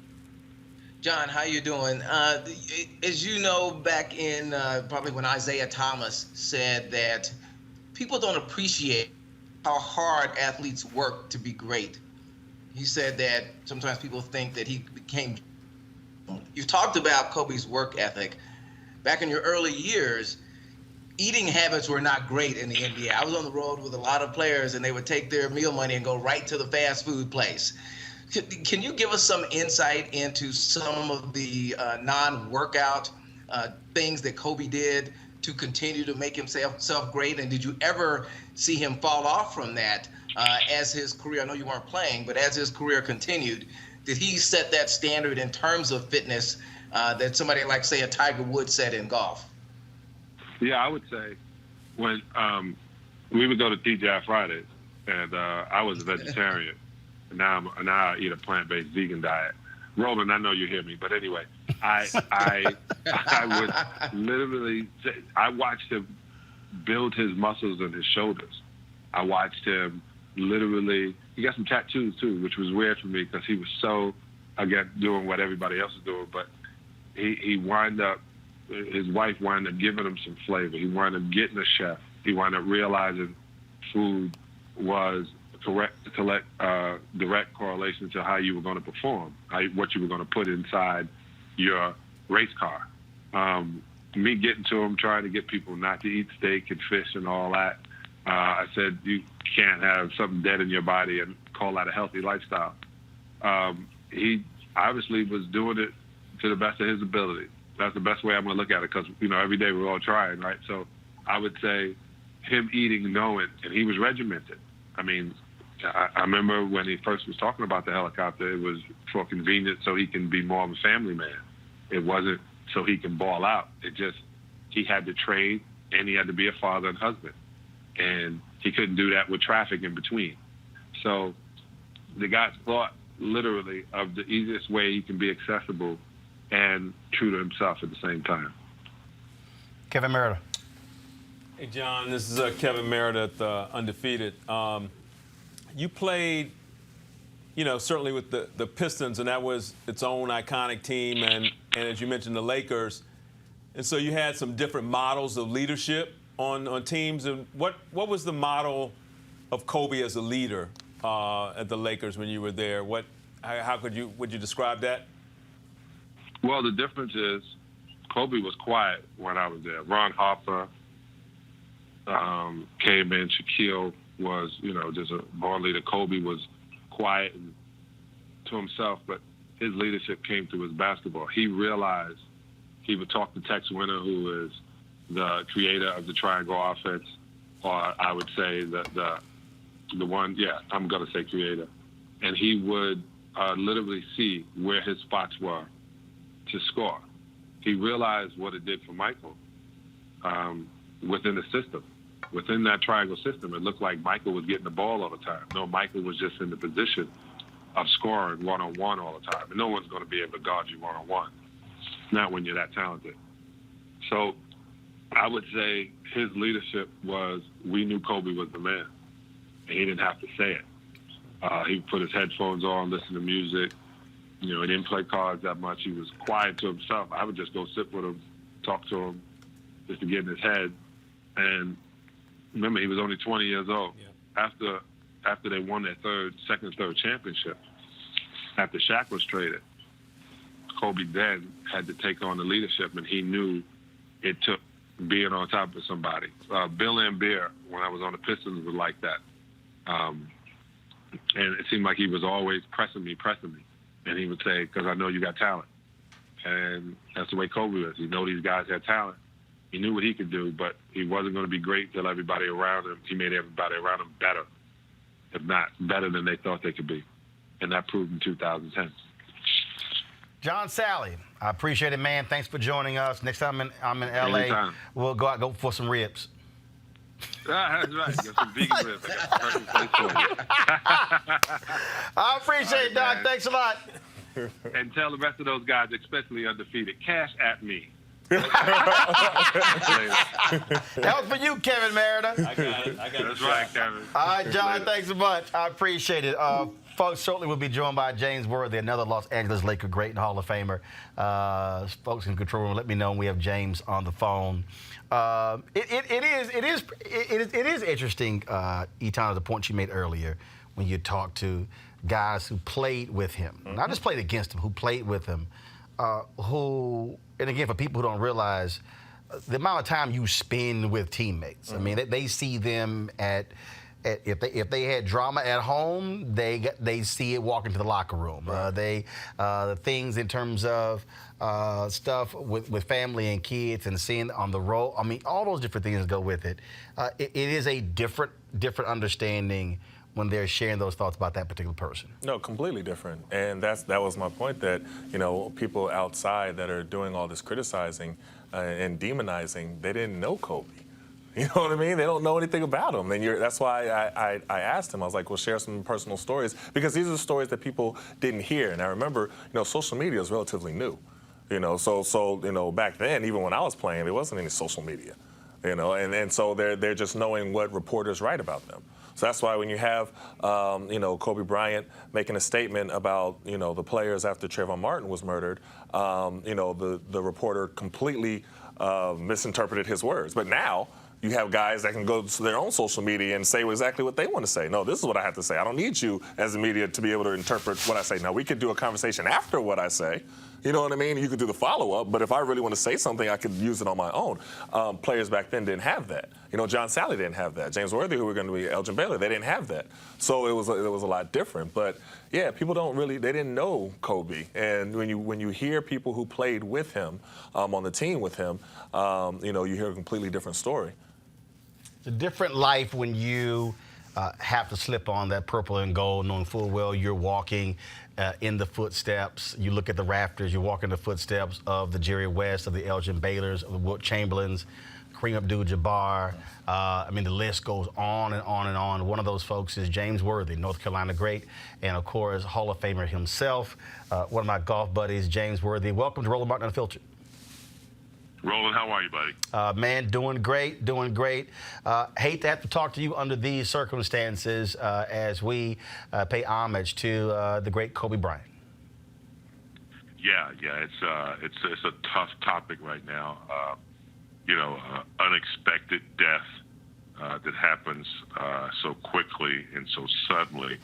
John, how you doing? As you know, back in probably when Isaiah Thomas said that people don't appreciate how hard athletes work to be great. He said that sometimes people think that he became. You've talked about Kobe's work ethic. Back in your early years, eating habits were not great in the NBA. I was on the road with a lot of players, and they would take their meal money and go right to the fast food place. Can you give us some insight into some of the non-workout things that Kobe did to continue to make himself great? And did you ever see him fall off from that as his career, I know you weren't playing, but as his career continued, did he set that standard in terms of fitness that somebody like, say, a Tiger Woods set in golf? Yeah, I would say when we would go to TGI Fridays, and I was a vegetarian. Now I eat a plant-based vegan diet. Roland, I know you hear me, but anyway, I would literally say, I watched him build his muscles and his shoulders. I watched him literally. He got some tattoos too, which was weird for me because he was so, again, doing what everybody else is doing. But he wound up. His wife wound up giving him some flavor. He wound up getting a chef. He wound up realizing food was direct correlation to how you were going to perform, what you were going to put inside your race car. Me getting to him, trying to get people not to eat steak and fish and all that. I said, you can't have something dead in your body and call that a healthy lifestyle. He obviously was doing it to the best of his ability. That's the best way I'm going to look at it because, every day we're all trying, right? So I would say him eating, knowing, and he was regimented. I mean, I remember when he first was talking about the helicopter, it was for convenience so he can be more of a family man. It wasn't so he can ball out. He had to train and he had to be a father and husband. And he couldn't do that with traffic in between. So the guy thought literally of the easiest way he can be accessible and true to himself at the same time. Kevin Merida. Hey, John, this is Kevin Meredith, Undefeated. You played, certainly with the Pistons, and that was its own iconic team, and as you mentioned, the Lakers. And so you had some different models of leadership on teams. And what was the model of Kobe as a leader at the Lakers when you were there? Would you describe that? Well, the difference is Kobe was quiet when I was there. Ron Harper came in. Shaquille was, just a born leader. Kobe was quiet and to himself, but his leadership came through his basketball. He realized he would talk to Tex Winter, who is the creator of the triangle offense, or I would say the one, I'm going to say creator. And he would literally see where his spots were to score. He realized what it did for Michael within the system. Within that triangle system, it looked like Michael was getting the ball all the time. No, Michael was just in the position of scoring one-on-one all the time. And no one's going to be able to guard you one-on-one, not when you're that talented. So I would say his leadership was, we knew Kobe was the man, and he didn't have to say it. He put his headphones on, listen to music. He didn't play cards that much. He was quiet to himself. I would just go sit with him, talk to him, just to get in his head. And remember, he was only 20 years old. Yeah. After they won their second, third championship, after Shaq was traded, Kobe then had to take on the leadership, and he knew it took being on top of somebody. Bill Laimbeer, when I was on the Pistons, was like that. And it seemed like he was always pressing me. And he would say, because I know you got talent. And that's the way Kobe was. He knew these guys had talent. He knew what he could do, but he wasn't going to be great until everybody around him, he made everybody around him better, if not better than they thought they could be. And that proved in 2010. John Sally, I appreciate it, man. Thanks for joining us. Next time I'm in LA, anytime. We'll go for some ribs. That's right. Got some vegan ribs. I got the perfect place for you. I appreciate it, Doc. Man. Thanks a lot. And tell the rest of those guys, especially Undefeated, cash at me. That was for you, Kevin Merida. I got it. That's right, Kevin. All right, John, thanks so much. I appreciate it. Folks, shortly we'll be joined by James Worthy, another Los Angeles Laker great and Hall of Famer. Folks in control room, let me know when we have James on the phone. It is interesting, Eton, the point you made earlier when you talked to guys who played with him, not just played against him, who played with him, and again, for people who don't realize the amount of time you spend with teammates. I mean, they see them if they had drama at home, they see it walking to the locker room. Right. The things in terms of stuff with family and kids and seeing on the road. I mean, all those different things go with it. It is a different understanding when they're sharing those thoughts about that particular person. No, completely different. And that was my point, that, you know, people outside that are doing all this criticizing and demonizing, they didn't know Kobe. You know what I mean? They don't know anything about him. And that's why I asked him. I was like, well, share some personal stories, because these are the stories that people didn't hear. And I remember, you know, social media is relatively new. You know, so you know, back then, even when I was playing, there wasn't any social media. You know, and so they're just knowing what reporters write about them. So that's why when you have, you know, Kobe Bryant making a statement about, you know, the players after Trayvon Martin was murdered, you know, the reporter completely misinterpreted his words. But now you have guys that can go to their own social media and say exactly what they want to say. No, this is what I have to say. I don't need you as a media to be able to interpret what I say. Now, we could do a conversation after what I say. You know what I mean? You could do the follow-up, but if I really want to say something, I could use it on my own. Players back then didn't have that. You know, John Sally didn't have that. James Worthy, who were going to be Elgin Baylor, they didn't have that. So it was a lot different. But yeah, people they didn't know Kobe. And when you hear people who played with him, on the team with him, you know, you hear a completely different story. It's a different life when you have to slip on that purple and gold, knowing full well you're walking in the footsteps. You look at the rafters, you walk in the footsteps of the Jerry West, of the Elgin Baylors, of the Wilt Chamberlains, Kareem Abdul-Jabbar. I mean, the list goes on and on and on. One of those folks is James Worthy, North Carolina great, and of course, Hall of Famer himself. One of my golf buddies, James Worthy. Welcome to Roland Martin Unfiltered. Roland, how are you, buddy? Man, doing great, doing great. Hate to have to talk to you under these circumstances as we pay homage to the great Kobe Bryant. Yeah, it's a tough topic right now. You know, unexpected death that happens so quickly and so suddenly,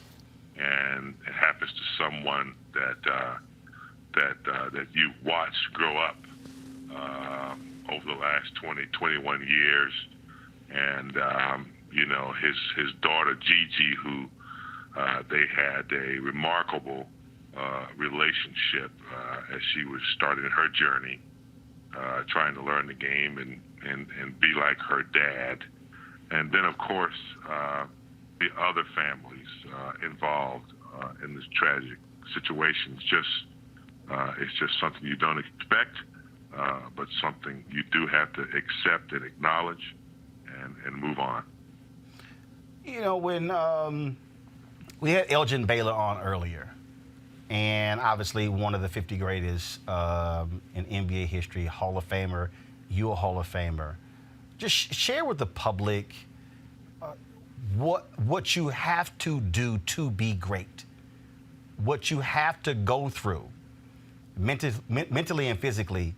and it happens to someone that you watched grow up over the last 20, 21 years. And, you know, his daughter, Gigi, who they had a remarkable relationship as she was starting her journey, trying to learn the game and be like her dad. And then, of course, the other families involved in this tragic situation. It's just something you don't expect. But something you do have to accept and acknowledge and move on. You know, when we had Elgin Baylor on earlier, and obviously one of the 50 greatest in NBA history, Hall of Famer, you a Hall of Famer. Just share with the public what you have to do to be great, what you have to go through mentally and physically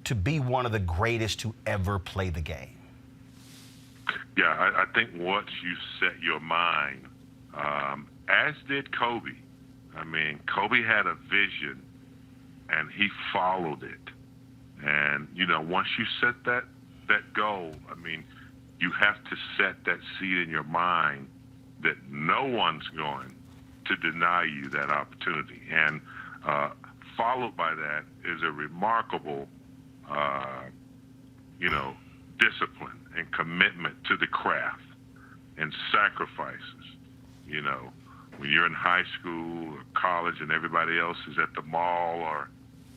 to be one of the greatest to ever play the game. Yeah, I think once you set your mind, as did Kobe. I mean, Kobe had a vision, and he followed it. And, you know, once you set that goal, I mean, you have to set that seed in your mind that no one's going to deny you that opportunity. And followed by that is a remarkable, you know, discipline and commitment to the craft and sacrifices. You know, when you're in high school or college and everybody else is at the mall or,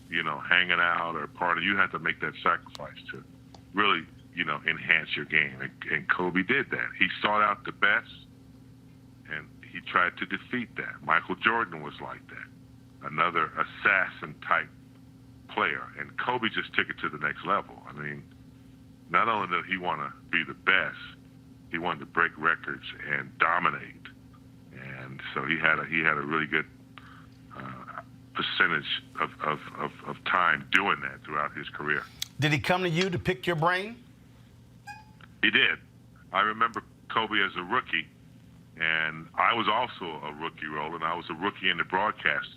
you know, hanging out or partying, you have to make that sacrifice to really, you know, enhance your game. And Kobe did that. He sought out the best, and he tried to defeat that. Michael Jordan was like that. Another assassin-type player, and Kobe just took it to the next level. I mean, not only did he want to be the best, he wanted to break records and dominate. And so he had a really good percentage of time doing that throughout his career. Did he come to you to pick your brain? He did. I remember Kobe as a rookie, and I was also a rookie, Roland. I was a rookie in the broadcast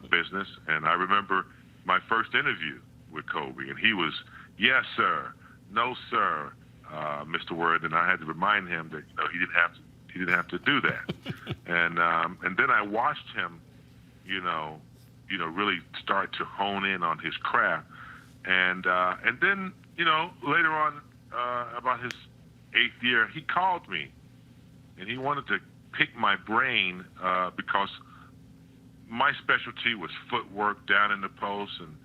business, and I remember my first interview with Kobe, and he was, yes, sir, no, sir, Mr. Word, and I had to remind him that he didn't have to do that. And then I watched him, really start to hone in on his craft, and then later on, about his 8th year, he called me, and he wanted to pick my brain because my specialty was footwork down in the post, and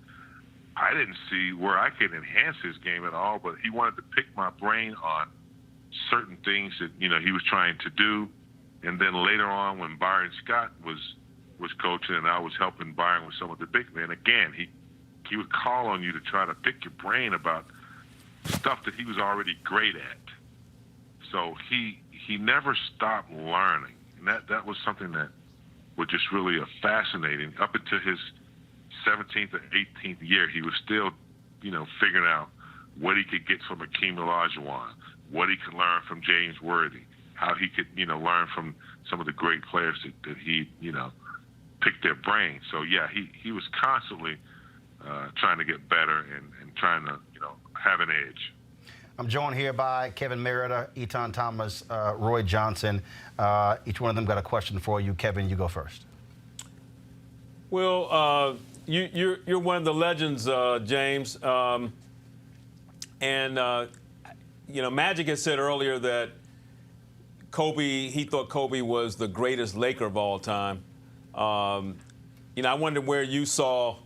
I didn't see where I could enhance his game at all. But he wanted to pick my brain on certain things that he was trying to do. And then later on, when Byron Scott was coaching, and I was helping Byron with some of the big men, again he would call on you to try to pick your brain about stuff that he was already great at. So he never stopped learning, and that was something that was just really fascinating. Up until his 17th or 18th year, he was still, figuring out what he could get from Akeem Olajuwon, what he could learn from James Worthy, how he could, learn from some of the great players that he, picked their brains. So yeah, he was constantly trying to get better and trying to, have an edge. I'm joined here by Kevin Merida, Etan Thomas, Roy Johnson. Each one of them got a question for you. Kevin, you go first. Well, you're one of the legends, James. Magic had said earlier that he thought Kobe was the greatest Laker of all time. I wonder where you saw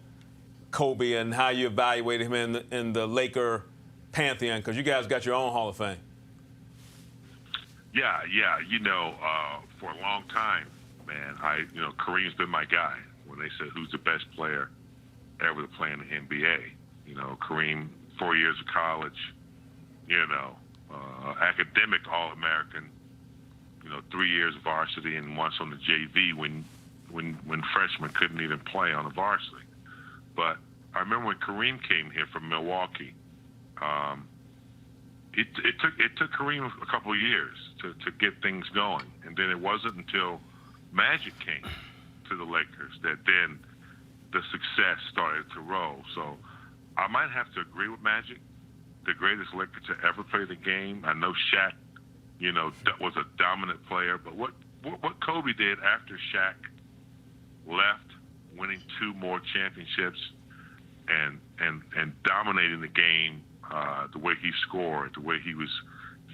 Kobe and how you evaluated him in the Laker pantheon, because you guys got your own Hall of Fame. Yeah. For a long time, man, Kareem's been my guy. When they said who's the best player ever to play in the NBA, Kareem, 4 years of college, academic All-American, 3 years of varsity and once on the JV when freshmen couldn't even play on the varsity. But I remember when Kareem came here from Milwaukee, it took Kareem a couple of years to get things going, and then it wasn't until Magic came to the Lakers that then the success started to roll. So I might have to agree with Magic, the greatest Laker to ever play the game. I know Shaq, was a dominant player, but what Kobe did after Shaq left, winning 2 more championships and dominating the game, the way he scored, the way he was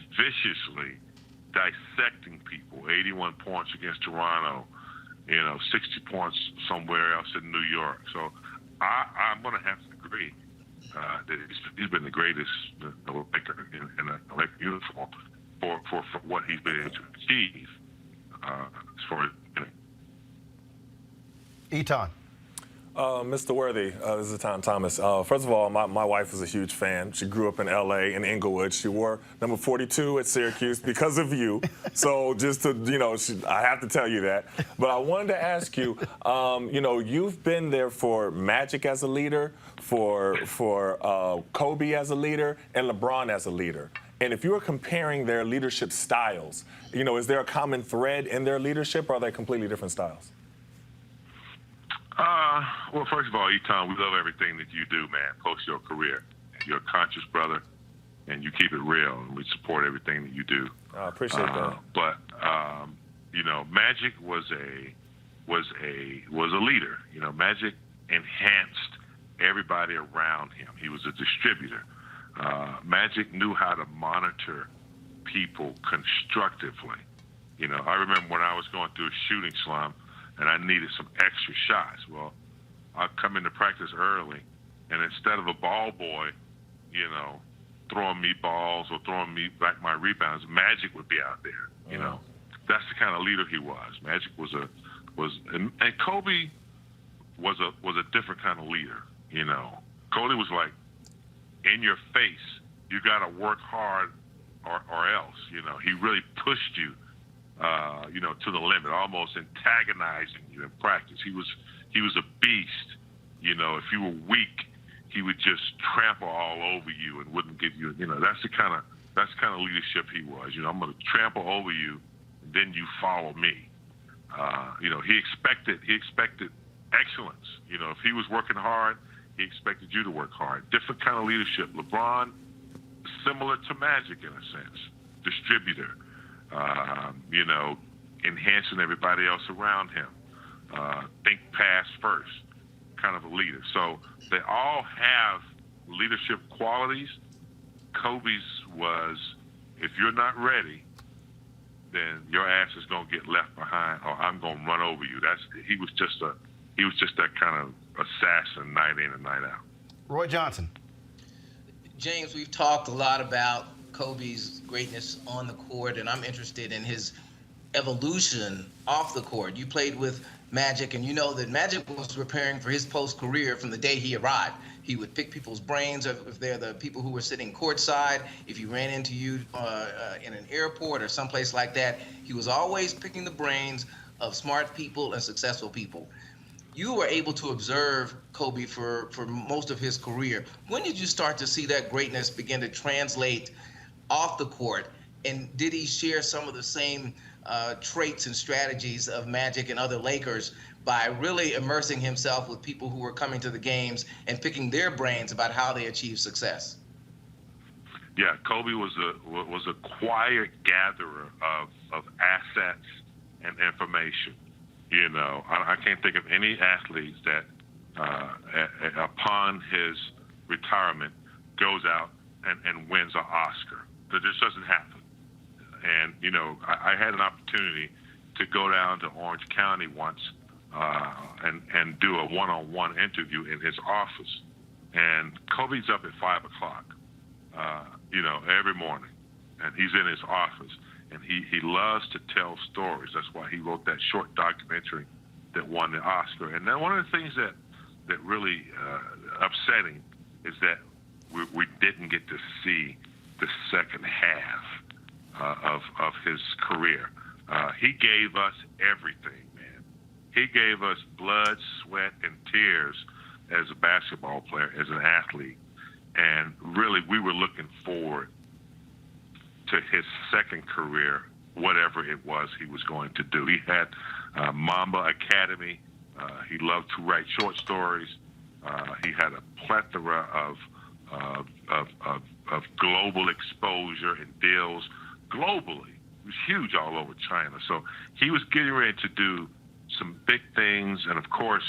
viciously dissecting people, 81 points against Toronto, 60 points somewhere else in New York. So I'm going to have to agree that he's been the greatest Laker in a Laker uniform for what he's been able to achieve as far as Etan. Mr. Worthy, this is Etan Thomas. First of all, my wife is a huge fan. She grew up in L.A., in Inglewood. She wore number 42 at Syracuse because of you. So just to, I have to tell you that. But I wanted to ask you, you've been there for Magic as a leader, for Kobe as a leader, and LeBron as a leader. And if you were comparing their leadership styles, is there a common thread in their leadership, or are they completely different styles? Well, first of all, Etan, we love everything that you do, man, post your career. You're a conscious brother, and you keep it real, and we support everything that you do. I appreciate that. But Magic was a leader. Magic enhanced everybody around him. He was a distributor. Magic knew how to monitor people constructively. I remember when I was going through a shooting slump, and I needed some extra shots. Well, I'd come into practice early, and instead of a ball boy, throwing me balls or throwing me back my rebounds, Magic would be out there. That's the kind of leader he was. Magic and Kobe was a different kind of leader. You know, Kobe was like in your face. You got to work hard or else. You know, he really pushed you, you know, to the limit, almost antagonizing you in practice. He was a beast. You know, if you were weak, he would just trample all over you and wouldn't give you. You know, that's the kind of leadership he was. You know, I'm going to trample over you, and then you follow me. You know, he expected excellence. You know, if he was working hard, he expected you to work hard. Different kind of leadership. LeBron, similar to Magic in a sense, distributor. You know, enhancing everybody else around him. Think pass first, kind of a leader. So they all have leadership qualities. Kobe's was, if you're not ready, then your ass is gonna get left behind, or I'm gonna run over you. He was just that kind of assassin, night in and night out. Roy Johnson. James, we've talked a lot about Kobe's greatness on the court, and I'm interested in his evolution off the court. You played with Magic, and you know that Magic was preparing for his post-career from the day he arrived. He would pick people's brains if they're the people who were sitting courtside. If he ran into you in an airport or someplace like that, he was always picking the brains of smart people and successful people. You were able to observe Kobe for most of his career. When did you start to see that greatness begin to translate off the court? And did he share some of the same traits and strategies of Magic and other Lakers by really immersing himself with people who were coming to the games and picking their brains about how they achieved success? Yeah, Kobe was a quiet gatherer of assets and information. You know, I can't think of any athletes that, upon his retirement, goes out and wins an Oscar. That just doesn't happen. And, you know, I had an opportunity to go down to Orange County once and do a one-on-one interview in his office. And Kobe's up at 5 o'clock, you know, every morning. And he's in his office. And he loves to tell stories. That's why he wrote that short documentary that won the Oscar. And then one of the things that really upsetting is that we didn't get to see the second half of his career. He gave us everything, man. He gave us blood, sweat, and tears as a basketball player, as an athlete. And really, we were looking forward to his second career, whatever it was he was going to do. He had Mamba Academy. He loved to write short stories. He had a plethora of global exposure and deals globally. It was huge all over China. So he was getting ready to do some big things. And of course,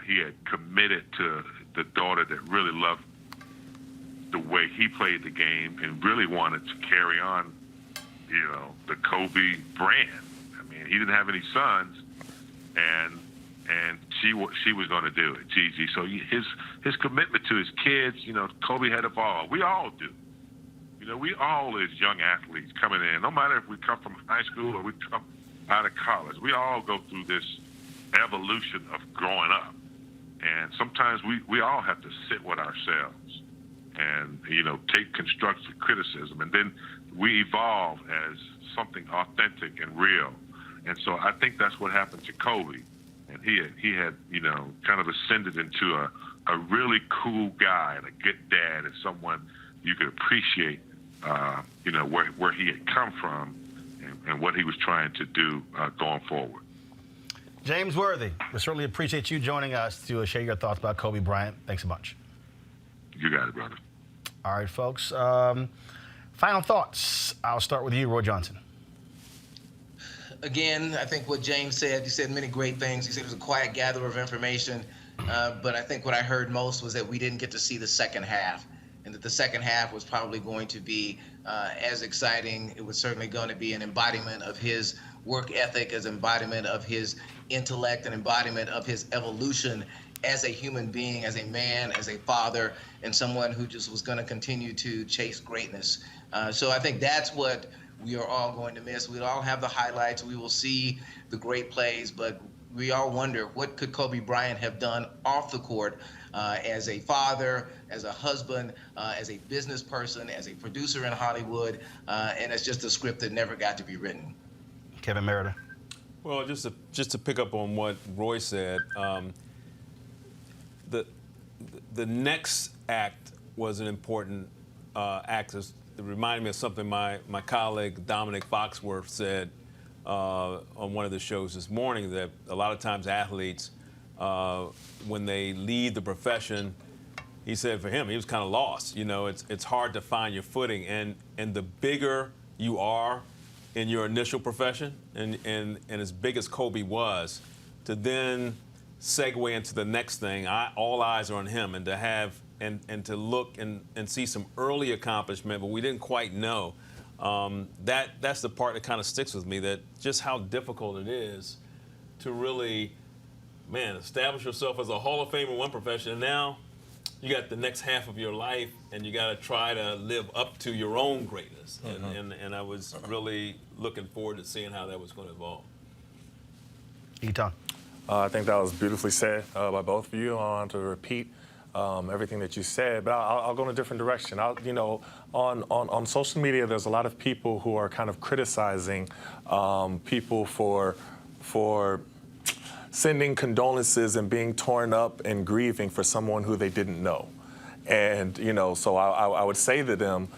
he had committed to the daughter that really loved the way he played the game and really wanted to carry on, you know, the Kobe brand. I mean, he didn't have any sons, and she was going to do it, Gigi. So his commitment to his kids, you know, Kobe had evolved. We all do. You know, we all as young athletes coming in, no matter if we come from high school or we come out of college, we all go through this evolution of growing up. And sometimes we all have to sit with ourselves and, you know, take constructive criticism. And then we evolve as something authentic and real. And so I think that's what happened to Kobe. And he had, you know, kind of ascended into a really cool guy and a good dad and someone you could appreciate, you know, where he had come from and what he was trying to do going forward. James Worthy, we certainly appreciate you joining us to share your thoughts about Kobe Bryant. Thanks so much. You got it, brother. All right, folks. Final thoughts. I'll start with you, Roy Johnson. Again, I think what James said, he said many great things. He said it was a quiet gatherer of information. But I think what I heard most was that we didn't get to see the second half, and that the second half was probably going to be as exciting. It was certainly going to be an embodiment of his work ethic, as embodiment of his intellect, an embodiment of his evolution as a human being, as a man, as a father, and someone who just was going to continue to chase greatness. So I think that's what we are all going to miss. We'll all have the highlights. We will see the great plays, but we all wonder, what could Kobe Bryant have done off the court as a father, as a husband, as a business person, as a producer in Hollywood, and it's just a script that never got to be written. Kevin Merida. Well, just to pick up on what Roy said, the next act was an important act. It reminded me of something my colleague Dominic Foxworth said on one of the shows this morning, that a lot of times athletes, when they leave the profession, he said for him, he was kind of lost. You know, it's hard to find your footing, and the bigger you are in your initial profession, and as big as Kobe was, to then segue into the next thing, all eyes are on him, and to have and to look and see some early accomplishment, but we didn't quite know. That's the part that kind of sticks with me, that just how difficult it is to really, establish yourself as a Hall of Famer in one profession, and now you got the next half of your life, and you got to try to live up to your own greatness. And I was really looking forward to seeing how that was going to evolve. Eton. I think that was beautifully said by both of you. I want to repeat everything that you said, but I'll go in a different direction. On social media, there's a lot of people who are kind of criticizing people for sending condolences and being torn up and grieving for someone who they didn't know. And, so I would say to them,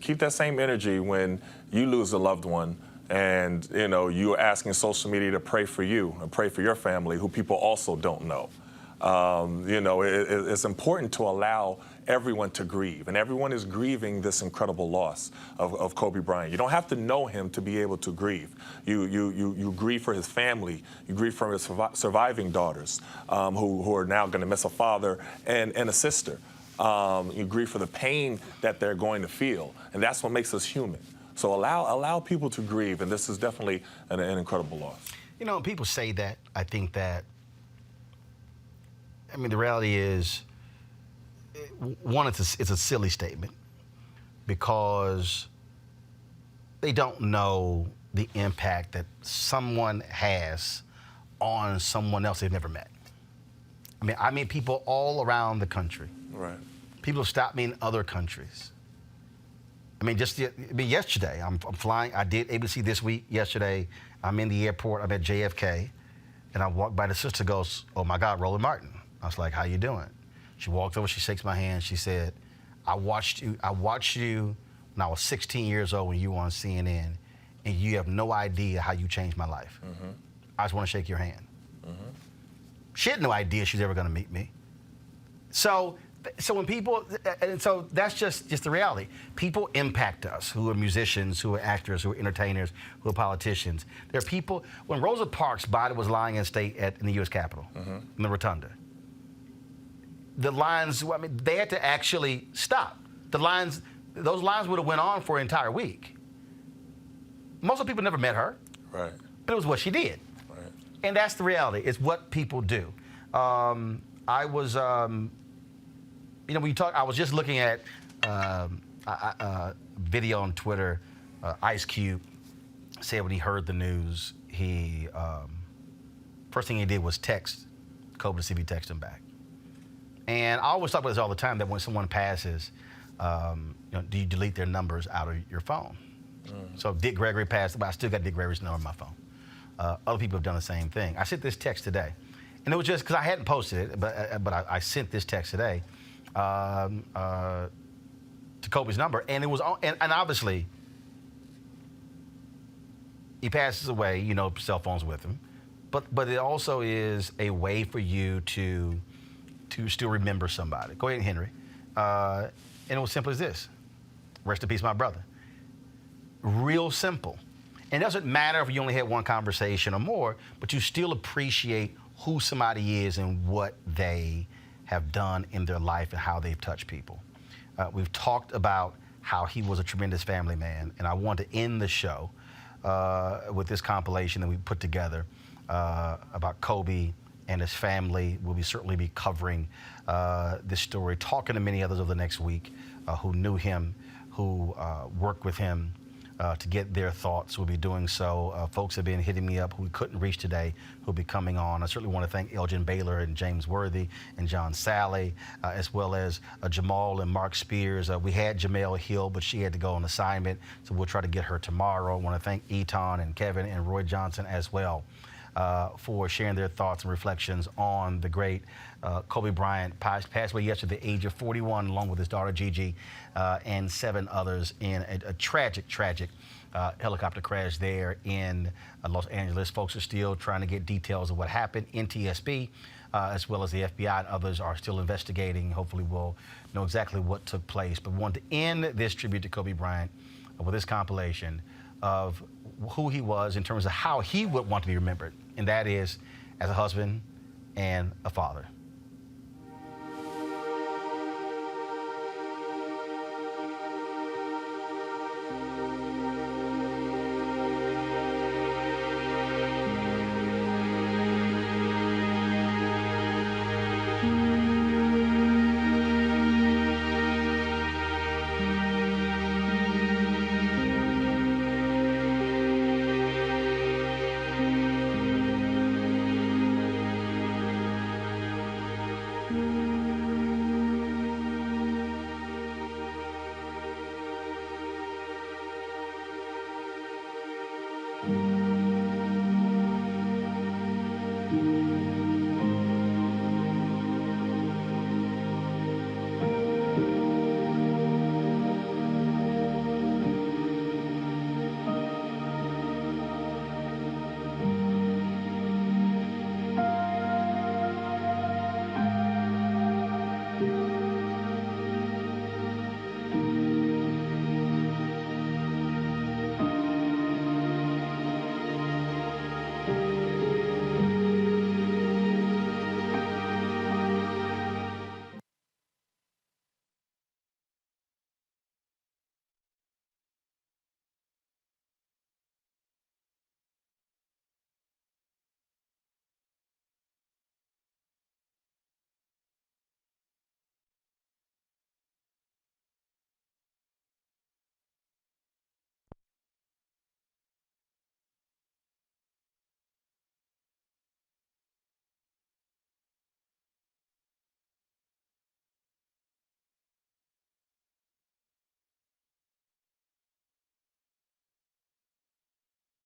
keep that same energy when you lose a loved one, and, you're asking social media to pray for you and pray for your family, who people also don't know. It's important to allow everyone to grieve, and everyone is grieving this incredible loss of Kobe Bryant. You don't have to know him to be able to grieve. You grieve for his family. You grieve for his surviving daughters, who are now going to miss a father and a sister. You grieve for the pain that they're going to feel, and that's what makes us human. So allow people to grieve, and this is definitely an incredible loss. People say that. I think that, the reality is, one, it's a silly statement, because they don't know the impact that someone has on someone else they've never met. I mean people all around the country. Right. People have stopped me in other countries. Yesterday, I'm flying. I did ABC This Week yesterday. I'm in the airport. I'm at JFK, and I walked by. The sister goes, "Oh my God, Roland Martin." I was like, "How you doing?" She walked over. She shakes my hand. She said, "I watched you when I was 16 years old when you were on CNN, and you have no idea how you changed my life. Mm-hmm. I just want to shake your hand." Mm-hmm. She had no idea she was ever going to meet me. So when people, and so that's just the reality. People impact us, who are musicians, who are actors, who are entertainers, who are politicians. There are people, when Rosa Parks' body was lying in state in the U.S. Capitol, in the Rotunda, the lines, they had to actually stop. Those lines would have went on for an entire week. Most of the people never met her. Right. But it was what she did. Right. And that's the reality. It's what people do. I was, when you talk, I was just looking at a video on Twitter. Ice Cube said when he heard the news, first thing he did was text Kobe to see if he texted him back. And I always talk about this all the time, that when someone passes, do you delete their numbers out of your phone? So Dick Gregory passed, but I still got Dick Gregory's number on my phone. Other people have done the same thing. I sent this text today, and it was just because I hadn't posted it, but I sent this text today to Kobe's number, and it was on, and obviously he passes away. Cell phones with him, but it also is a way for you to still remember somebody. Go ahead, Henry. And it was simple as this: rest in peace, my brother. Real simple. And it doesn't matter if you only had one conversation or more, but you still appreciate who somebody is and what they have done in their life and how they've touched people. We've talked about how he was a tremendous family man, and I want to end the show with this compilation that we put together about Kobe and his family. We'll certainly be covering this story, talking to many others over the next week who knew him, who worked with him, to get their thoughts. We'll be doing so. Folks have been hitting me up who we couldn't reach today, who'll be coming on. I certainly want to thank Elgin Baylor and James Worthy and John Sally, as well as Jamal and Mark Spears. We had Jamel Hill, but she had to go on assignment, so we'll try to get her tomorrow. I want to thank Eton and Kevin and Roy Johnson as well for sharing their thoughts and reflections on the great Kobe Bryant, passed away yesterday at the age of 41, along with his daughter Gigi and 7 others in a tragic helicopter crash there in Los Angeles. Folks are still trying to get details of what happened. NTSB, as well as the FBI and others, are still investigating. Hopefully we'll know exactly what took place. But we want to end this tribute to Kobe Bryant with this compilation of who he was in terms of how he would want to be remembered, and that is as a husband and a father. Thank you.